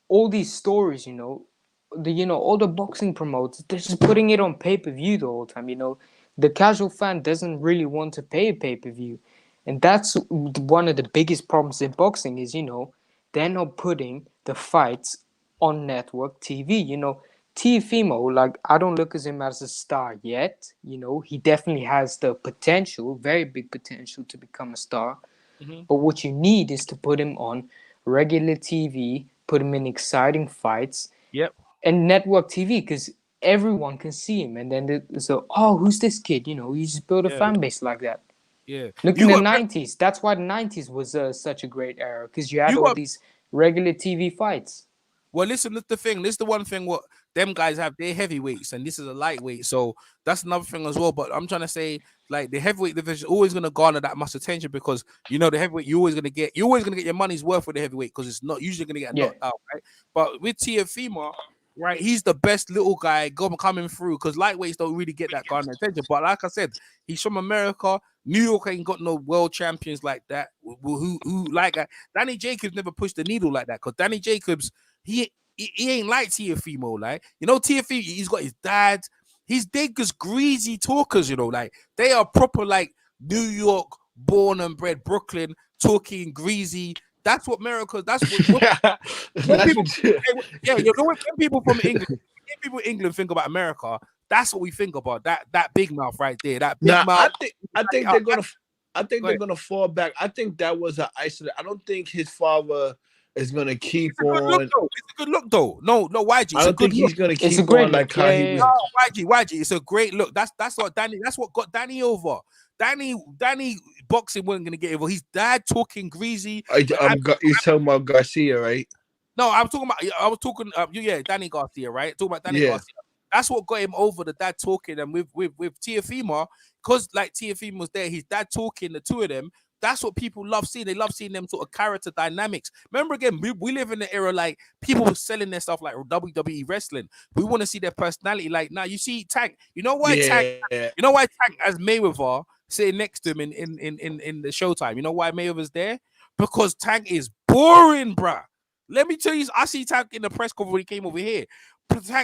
all these stories, you know, all the boxing promoters, they're just putting it on pay-per-view the whole time, you know. The casual fan doesn't really want to pay a pay-per-view. And that's one of the biggest problems in boxing is, you know, they're not putting the fights on network TV, you know. Teofimo, like, I don't look at him as a star yet. You know, he definitely has the potential, very big potential to become a star. Mm-hmm. But what you need is to put him on regular TV, put him in exciting fights. Yep. And network TV, because everyone can see him. And then who's this kid? You know, you just build a fan base like that. Yeah. Look in the 90s. That's why the 90s was such a great era, because you had all these regular TV fights. Well, listen, this is the one thing what them guys have. They're heavyweights, and this is a lightweight, so that's another thing as well. But I'm trying to say, like, the heavyweight division is always going to garner that much attention because, you know, the heavyweight, you're always going to get your money's worth with the heavyweight because it's not usually going to get knocked out, right? But with Teofimo, right, he's the best little guy coming through because lightweights don't really get that garner attention. But like I said, he's from America. New York ain't got no world champions like that. Who like that? Danny Jacobs never pushed the needle like that because Danny Jacobs, he ain't like Teofimo. Like, you know, Teofimo, he's got his dad. He's just greasy talkers, you know, like they are proper like New York born and bred, Brooklyn talking greasy. That's what America. That's what people. You know, when people from England think about America, that's what we think about. That big mouth right there. That big mouth. I think they're gonna fall back. I think that was an isolated. I don't think his father is gonna keep on. It's a good look though. No, YG. I don't think he's gonna keep on like how he was. No, YG. It's a great look. That's what Danny. That's what got Danny over. Danny boxing wasn't gonna get over. His dad talking greasy. You're talking about Garcia, right? No, I was talking. Danny Garcia, right? Talking about Danny Garcia. That's what got him over, the dad talking, and with Teofimo, because like Teofimo's there, his dad talking, the two of them. That's what people love seeing. They love seeing them sort of character dynamics. Remember, again, we live in an era like people were selling their stuff like WWE wrestling. We want to see their personality. Like now, you see Tank. You know why Tank? You know why Tank has Mayweather sitting next to him in the Showtime? You know why Mayweather's there? Because Tank is boring, bruh. Let me tell you, I see Tank in the press conference when he came over here.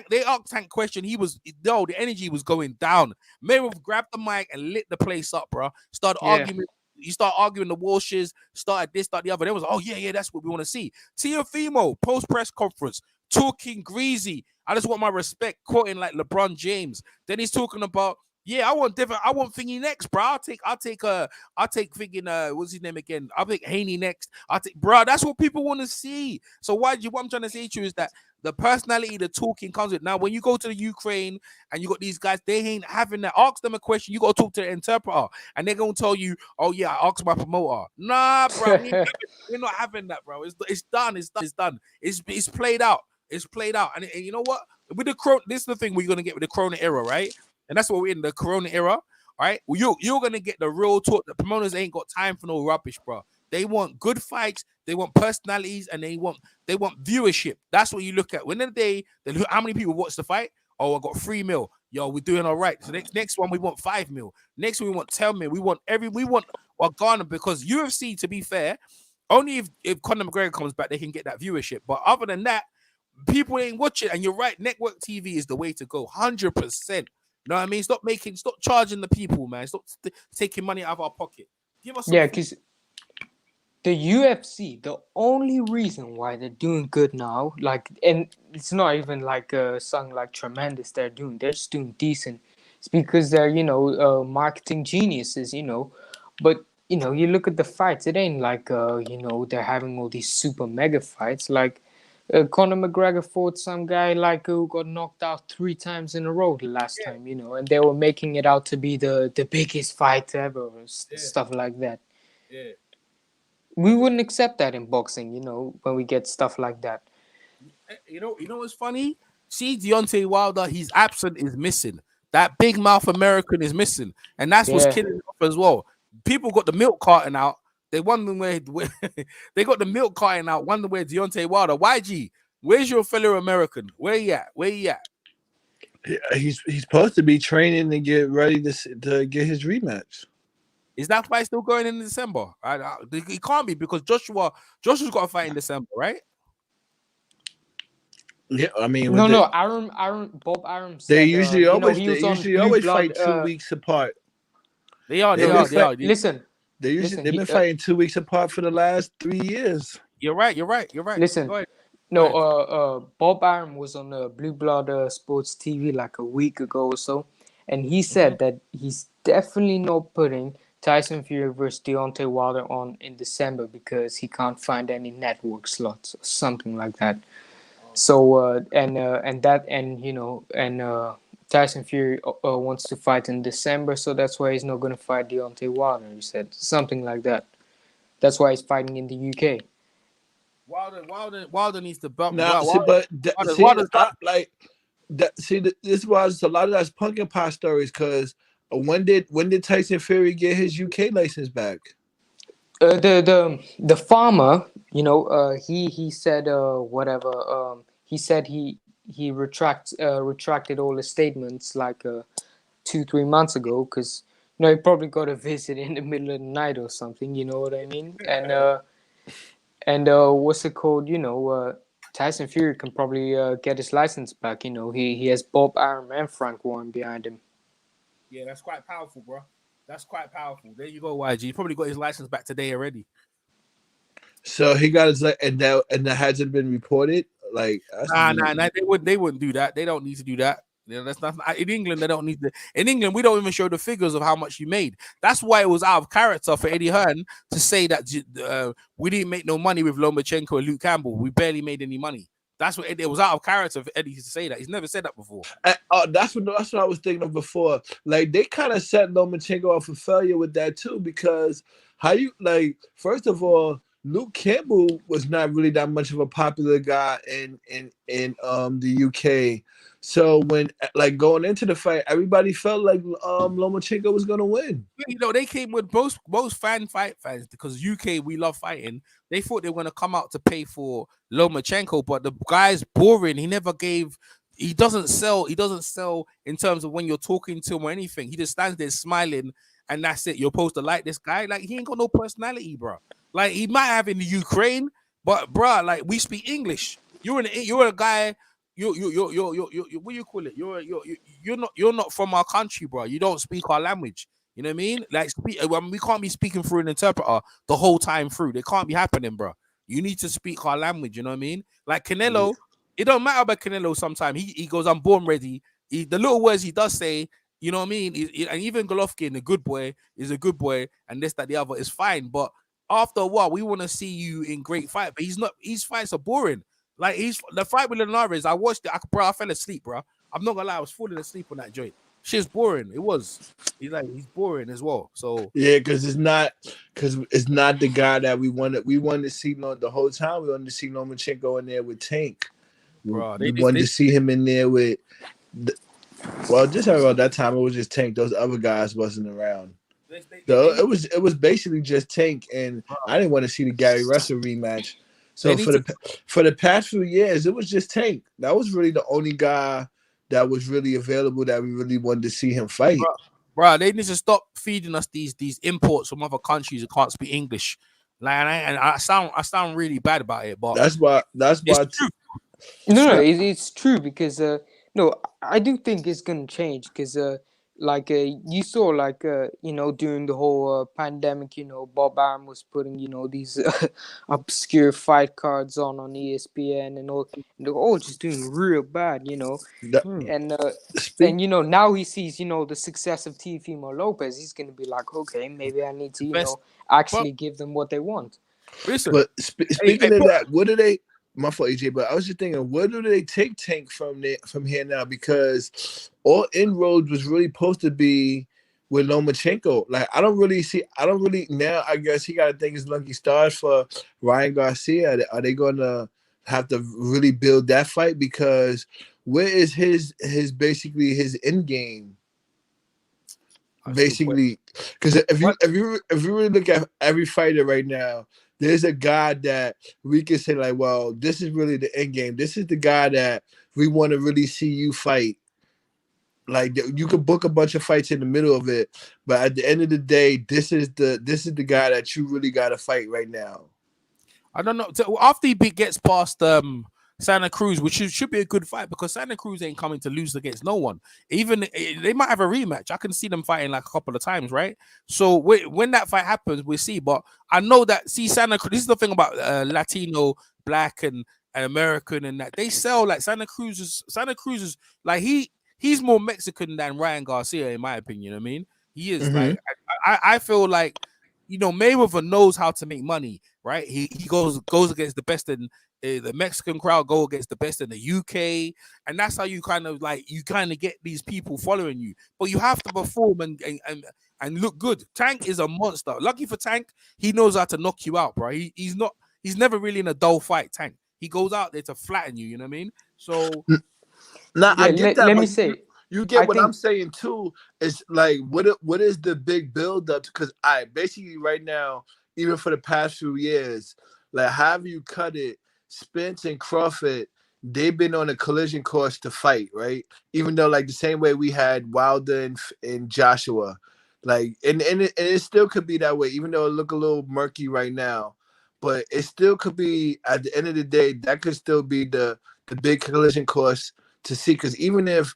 They asked Tank question. The energy was going down. Mayweather grabbed the mic and lit the place up, bro. Started arguing. You start arguing the Walshes, started this, started the other. They was, that's what we want to see. Teofimo, post-press conference, talking greasy. I just want my respect, quoting like LeBron James. Then he's talking about, Yeah, I want Thingy next, bro. I'll take thinking what's his name again? I'll take Haney next. Bro, that's what people want to see. So what I'm trying to say to you is that the personality, the talking comes with. Now, when you go to the Ukraine and you got these guys, they ain't having that. Ask them a question. You got to talk to the interpreter, and they're gonna tell you, "Oh yeah, I asked my promoter." Nah, bro, we're not having that, bro. It's done. It's done. It's played out. It's played out. And you know what? With the Corona, this is the thing we're gonna get with the Corona era, right? And that's what we're in the Corona era, all right? Well, you're gonna get the real talk. The promoters ain't got time for no rubbish, bro. They want good fights, they want personalities, and they want viewership. That's what you look at. When the day, they look how many people watch the fight. Oh, I got 3 mil. Yo, we're doing all right. So next one we want 5 mil. Next one we want 10 mil. We want Ghana, because UFC, to be fair, only if Conor McGregor comes back, they can get that viewership. But other than that, people ain't watching. And you're right, network TV is the way to go, 100%. You know what I mean? Stop charging the people, man. Stop taking money out of our pocket. Give us Yeah, because the UFC, the only reason why they're doing good now, like, and it's not even like something like tremendous they're just doing decent. It's because they're, marketing geniuses, But, you look at the fights, it ain't like, they're having all these super mega fights. Like, Conor McGregor fought some guy like who got knocked out 3 times in a row the last time, and they were making it out to be the biggest fight ever, stuff like that. Yeah. We wouldn't accept that in boxing, when we get stuff like that. You know what's funny? See, Deontay Wilder, he's absent, is missing. That big mouth American is missing, and that's what's killing him off as well. People got the milk carton out. They wondering where they got the milk carton out. Wondering where Deontay Wilder. YG, where's your fellow American? Where he at? Yeah, he's supposed to be training to get ready to get his rematch. Is that fight still going in December? It can't be, because Joshua's got a fight in December, right? Yeah, I mean, no. Bob Arum said they usually always fight 2 Blood, weeks apart. They are. Listen, They've been fighting 2 weeks apart for the last 3 years. You're right. Listen, Bob Arum was on Blue Blood Sports TV like a week ago or so, and he said that he's definitely not putting Tyson Fury versus Deontay Wilder on in December because he can't find any network slots or something like that. So Tyson Fury wants to fight in December, so that's why he's not going to fight Deontay Wilder. He said something like that. That's why he's fighting in the UK. Wilder needs to bump. Now, this was a lot of that's pumpkin pie stories. Because when did Tyson Fury get his UK license back? The farmer, he said whatever. He said he retracted all his statements like 2-3 months ago, because he probably got a visit in the middle of the night or something. You know what I mean? And what's it called? Tyson Fury can probably get his license back. He has Bob Arum and Frank Warren behind him. Yeah, that's quite powerful, bro. That's quite powerful. There you go, YG. He probably got his license back today already. So he got his, and that hasn't been reported. Like, nah, they wouldn't do that. They don't need to do that. That's not in England. They don't need to. In England, we don't even show the figures of how much you made. That's why it was out of character for Eddie Hearn to say that we didn't make no money with Lomachenko and Luke Campbell. We barely made any money. That's what it was out of character for Eddie to say that. He's never said that before. That's what I was thinking of before. Like, they kind of set Lomachenko up for failure with that too, because first of all, Luke Campbell was not really that much of a popular guy in the UK. So when going into the fight, everybody felt like Lomachenko was gonna win. They came with most fight fans, because UK, we love fighting. They thought they were gonna come out to pay for Lomachenko, but the guy's boring. He doesn't sell in terms of when you're talking to him or anything. He just stands there smiling, and that's it. You're supposed to like this guy. Like, he ain't got no personality, bro. Like, he might have in the Ukraine, but bro, like, we speak English. You're a guy. You're what do you call it? You're not from our country, bro. You don't speak our language. You know what I mean? Like, we can't be speaking through an interpreter the whole time through. They can't be happening, bro. You need to speak our language. You know what I mean? Like Canelo, it don't matter about Canelo. Sometimes he goes, I'm born ready. The little words he does say, You know what I mean? And even Golovkin, the good boy, is a good boy, and this, that, the other is fine. But after a while, we want to see you in great fight. But he's not. His fights are boring. Like the fight with Linares, I watched it. I fell asleep, bro. I'm not gonna lie, I was falling asleep on that joint. Shit's boring. It was. He's boring as well. So yeah, because it's not the guy that we wanted. We wanted to see the whole time. We wanted to see Lomachenko in there with Tank. bro, We wanted to see him in there with. Well, just around that time, it was just Tank. Those other guys wasn't around. So it was basically just Tank, and I didn't want to see the Gary Russell rematch. So for the past few years, it was just Tank. That was really the only guy that was really available that we really wanted to see him fight. Bro, they need to stop feeding us these imports from other countries who can't speak English. Like, and I sound really bad about it, but that's why. No, it's true because no, I do think it's gonna change because you saw during the whole pandemic, Bob Arum was putting these obscure fight cards on ESPN and all, and they're all just doing real bad, and now he sees the success of Teofimo Lopez. He's gonna be like, okay, maybe I need to actually give them what they want. Listen, but speaking of that, what do they? My fault, AJ, but I was just thinking, where do they take Tank from here now? Because all inroads was really supposed to be with Lomachenko. Like, I don't really now. I guess he got to think it's lucky stars for Ryan Garcia. Are they going to have to really build that fight? Because where is his basically his end game? Basically, because if you really look at every fighter right now, there's a guy that we can say like, well, this is really the end game. This is the guy that we want to really see you fight. Like, you could book a bunch of fights in the middle of it, but at the end of the day, this is the guy that you really got to fight right now. I don't know. So after he gets past Santa Cruz, which should be a good fight because Santa Cruz ain't coming to lose against no one. Even they might have a rematch. I can see them fighting like a couple of times, right? So when that fight happens, we'll see. But I know that Santa Cruz. This is the thing about Latino, Black, and American, and that they sell like Santa Cruz is like he's more Mexican than Ryan Garcia, in my opinion. You know what I mean? He is like I feel like Mayweather knows how to make money, right? He goes against the best in the Mexican crowd, go against the best in the UK, and that's how you kind of get these people following you. But you have to perform and look good. Tank is a monster. Lucky for Tank, he knows how to knock you out, bro. He's never really in a dull fight. Tank, he goes out there to flatten you. You know what I mean? So now I get that. Let me say. You get what I'm saying too. It's like what is the big build up? Because basically right now, even for the past few years, like have you cut it? Spence and Crawford, they've been on a collision course to fight, right? Even though like the same way we had Wilder and Joshua, like and it still could be that way, even though it look a little murky right now, but it still could be at the end of the day that could still be the big collision course to see. Because even if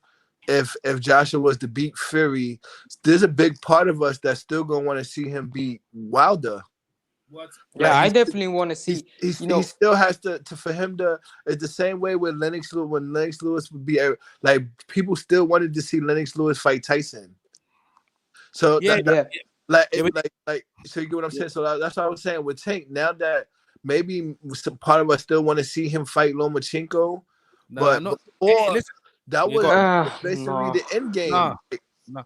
Joshua was to beat Fury, there's a big part of us that's still gonna want to see him beat Wilder. Yeah, I definitely want to see. He still has to for him to. It's the same way with Lennox Lewis. When Lennox Lewis would be like, people still wanted to see Lennox Lewis fight Tyson. So so you get what I'm saying. So that's what I was saying with Tank. Now that maybe some part of us still want to see him fight Lomachenko, that was basically the end game.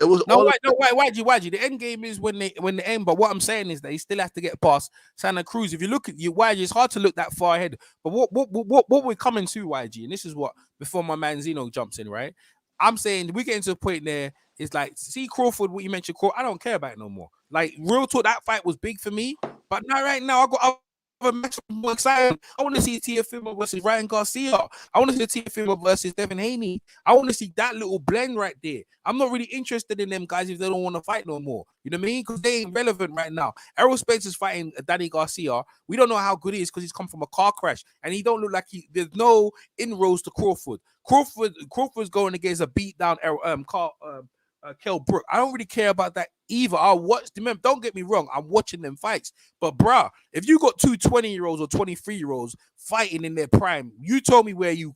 It was YG. The end game is when they end. But what I'm saying is that he still has to get past Santa Cruz. If you look at YG, it's hard to look that far ahead. But what we're coming to, YG, and this is what before my man Zeno jumps in, right? I'm saying we're getting to a point there. It's like, see Crawford, what you mentioned, Crawford, I don't care about it no more. Like, real talk, that fight was big for me. But now, right now, I got other matches more exciting. I want to see Teofimo versus Ryan Garcia. I want to see Teofimo versus Devin Haney. I want to see that little blend right there. I'm not really interested in them guys if they don't want to fight no more. You know what I mean? Because they ain't relevant right now. Errol Spence is fighting Danny Garcia. We don't know how good he is because he's come from a car crash. And he don't look like there's no inroads to Crawford. Crawford's going against a beat down Kell Brook. I don't really care about that either. I'll watch them. Don't get me wrong. I'm watching them fights. But bruh, if you got two 20-year-olds or 23-year-olds fighting in their prime, you told me where you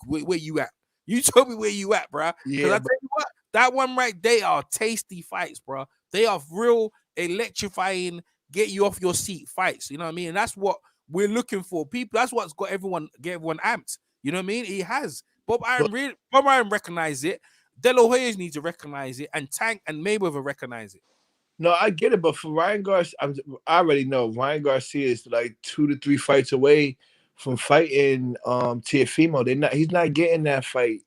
at. You told me where you at, bruh. Yeah, I tell you what, That one right, they are tasty fights, bro. They are real electrifying, get you off your seat fights. You know what I mean? And that's what we're looking for. People, that's what's got everyone amped. You know what I mean? He has. Bob Iron recognized it. De La Hoya needs to recognize it, and Tank and Mayweather recognize it. No, I get it, but for Ryan Garcia, I already know Ryan Garcia is like 2 to 3 fights away from fighting Teofimo. He's not getting that fight.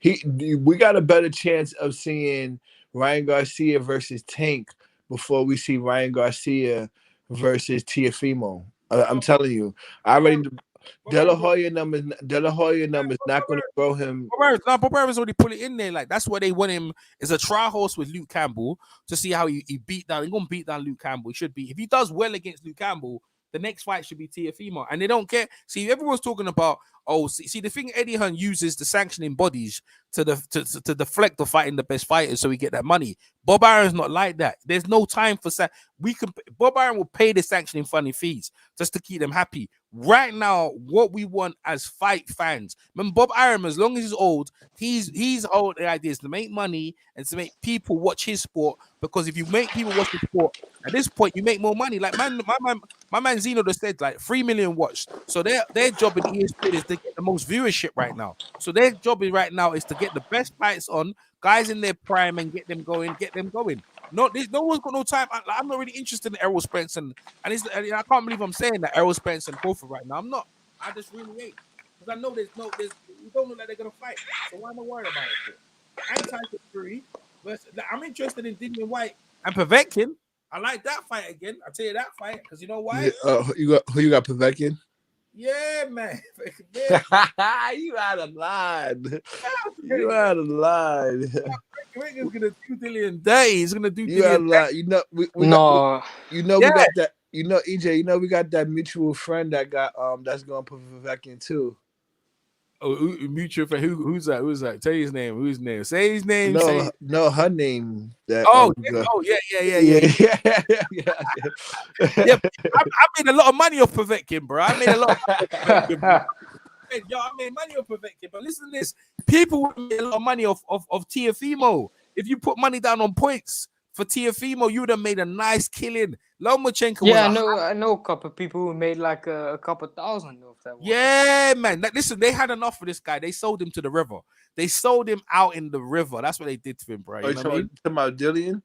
We got a better chance of seeing Ryan Garcia versus Tank before we see Ryan Garcia versus Teofimo. I'm telling you, I already. De La Hoya numbers not going to throw him. Bob Iron's already put it in there. Like, that's why they want him as a trial horse with Luke Campbell to see how he beat down. He's going to beat down Luke Campbell. He should be. If he does well against Luke Campbell, the next fight should be Teofimo. And they don't care. See, everyone's talking about, see the thing, Eddie Hearn uses the sanctioning bodies to deflect the fighting the best fighters so we get that money. Bob Iron's not like that. There's no time for Bob Iron will pay the sanctioning funding fees just to keep them happy. Right now, what we want as fight fans, remember Bob Iron, as long as he's old, he's old. The idea is to make money and to make people watch his sport, because if you make people watch the sport, at this point you make more money. Like my man Zeno just said, like 3 million watched. So their job in ESPN is to get the most viewership right now. So their job right now is to get the best fights on, guys in their prime, and get them going. No one's got no time. I'm not really interested in Errol Spence, and I can't believe I'm saying that Errol Spence and Crawford right now. I'm not. I just really ain't, because I know you don't know that they're gonna fight. So why am I worried about it? Anti-Fury, I'm interested in Dillian White and Povetkin. I like that fight again. I'll tell you that fight, because you know why? Yeah, who you got, Povetkin? Yeah, man. You out of line. You out of line. He's gonna do Dillian dirty. He's gonna do Dillian dirty. You know, we got that. You know, EJ. We got that mutual friend that got that's going to put Povetkin too. Oh, mutual friend. Who's that? Who's that? Tell you his name. Whose name? Say his name. No, her name. Yeah. Yeah. I made a lot of money off Povetkin, bro. I made a lot of money off Povetkin. Yo, I made money off Povetkin, but listen to this. People would make a lot of money off Teofimo. If you put money down on points for Teofimo, you would have made a nice killing. Lomachenko. Yeah, I know a couple of people who made like a couple thousand off that one. Yeah, man. Listen, they had enough for this guy. They sold him to the river. They sold him out in the river. That's what they did to him, bro. You know what I mean? Talking about Dillian?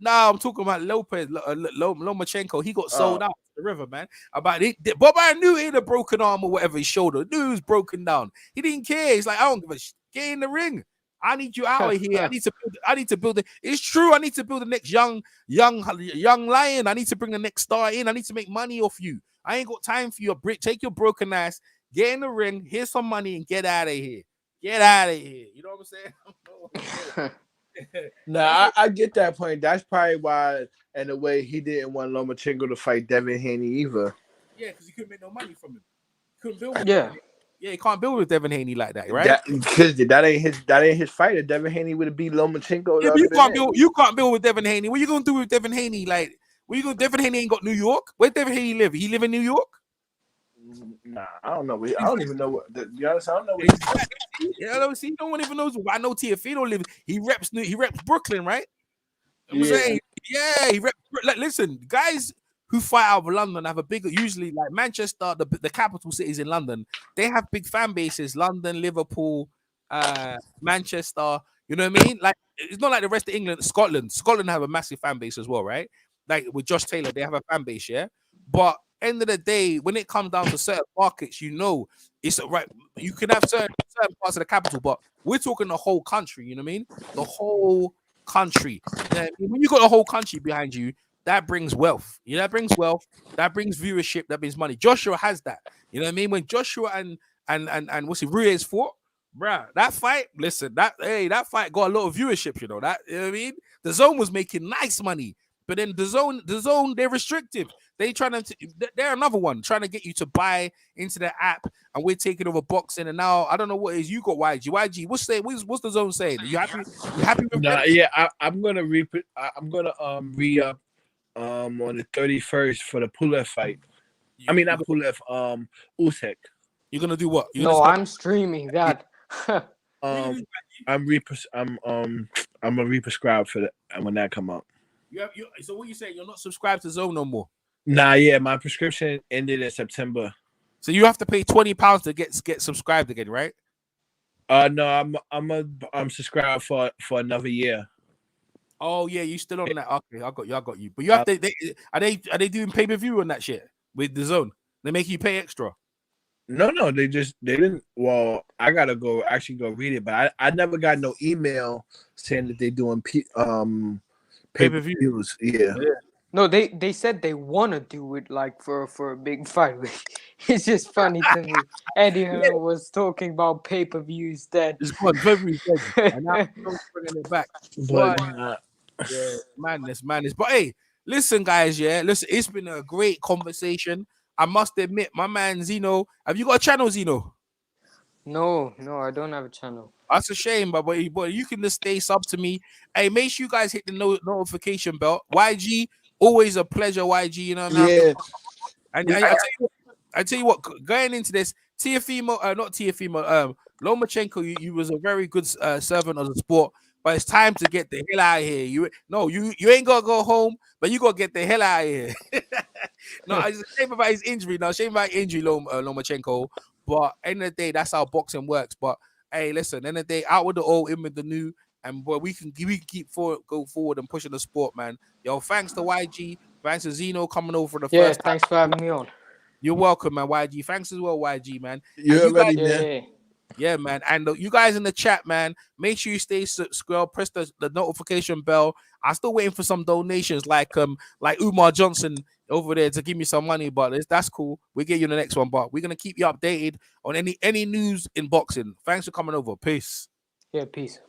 No, I'm talking about Lopez, Lomachenko. He got sold out to the river, man. Bob Iron knew he had a broken arm or whatever, his shoulder. Knew he was broken down. He didn't care. He's like, I don't give a shit. Get in the ring. I need you out of here. I need to build it. It's true. I need to build the next young lion. I need to bring the next star in. I need to make money off you. I ain't got time for your brick. Take your broken ass, get in the ring, here's some money, and get out of here. Get out of here. You know what I'm saying? No, I get that point. That's probably why, in a way, he didn't want Lomachenko to fight Devin Haney either. Yeah, because he couldn't make no money from him. Couldn't build with him. Yeah, he can't build with Devin Haney like that, right? Because that ain't his fighter. Devin Haney would have beat Lomachenko. Yeah, you can't build with Devin Haney. What you gonna do with Devin Haney? Like, Devin Haney ain't got New York. Where Devin Haney live? He live in New York? Nah, I don't know. I don't even know what. To be honest, I don't know. See, no one even knows. I know Teofimo live. He reps Brooklyn, right? I'm Yeah. saying, yeah, he reps. Like, listen, guys who fight out of London have a bigger, usually like Manchester, the capital cities in London. They have big fan bases. London, Liverpool, Manchester. You know what I mean? Like, it's not like the rest of England. Scotland have a massive fan base as well, right? Like with Josh Taylor, they have a fan base, yeah. But end of the day, when it comes down to certain markets, you know, it's right. You can have certain parts of the capital, but we're talking the whole country. You know what I mean? The whole country. When you got the whole country behind you, that brings wealth. Yeah, that brings wealth. That brings viewership. That brings money. Joshua has that. You know what I mean? When Joshua and what's it, Ruiz fought, bruh, that fight. Listen, that fight got a lot of viewership. You know that. You know what I mean? The Zone was making nice money, but then the Zone, they're restrictive. They're another one trying to get you to buy into the app, and we're taking over boxing. And now I don't know what it is. You got YG. YG, what's the Zone saying? You happy? You happy with that? Yeah, I'm gonna re-up on the 31st for the Pulev fight. I mean, not Pulev, Usyk. You're gonna do what? I'm streaming that. I'm I'm gonna represcribe for that when that come up. So what you saying? You're not subscribed to Zone no more? Nah, yeah, my prescription ended in September. So you have to pay £20 to get subscribed again, right? No, I'm subscribed for another year. Oh yeah, you still on that? Okay, I got you. But you have to. Are they doing pay-per-view on that shit with the Zone? They make you pay extra. No, they didn't. Well, I gotta go read it, but I never got no email saying that they doing pay-per-views. Yeah. No, they said they want to do it like for a big fight. It's just funny to me. Eddie Hearn was talking about pay-per-views that It's gone. Pay-per-view dead. And now I'm bringing it back. But yeah, madness. But hey, listen, guys. Yeah, listen. It's been a great conversation. I must admit, my man Zeno. Have you got a channel, Zeno? No, I don't have a channel. That's a shame, but you can just stay sub to me. Hey, make sure you guys hit the notification bell. YG, always a pleasure, YG. You know what I mean? yeah. And I tell you what, going into this, Lomachenko, you was a very good servant of the sport, but it's time to get the hell out of here. You ain't gonna go home, but you gotta get the hell out of here. No, it's a shame about his injury. Lomachenko. But end of the day, that's how boxing works. But hey, listen, end of the day, out with the old, in with the new, and boy, we can go forward and pushing the sport, man. Yo, thanks to YG, thanks to Zeno coming over for the first time. Thanks for having me on. You're welcome, man. YG, thanks as well, YG, man. You're ready, man. Yeah, man. And you guys in the chat, man, make sure you stay subscribed, press the notification bell. I'm still waiting for some donations, like Umar Johnson over there to give me some money, but that's cool. We'll get you the next one, but we're gonna keep you updated on any news in boxing. Thanks for coming over. Peace. Yeah, peace.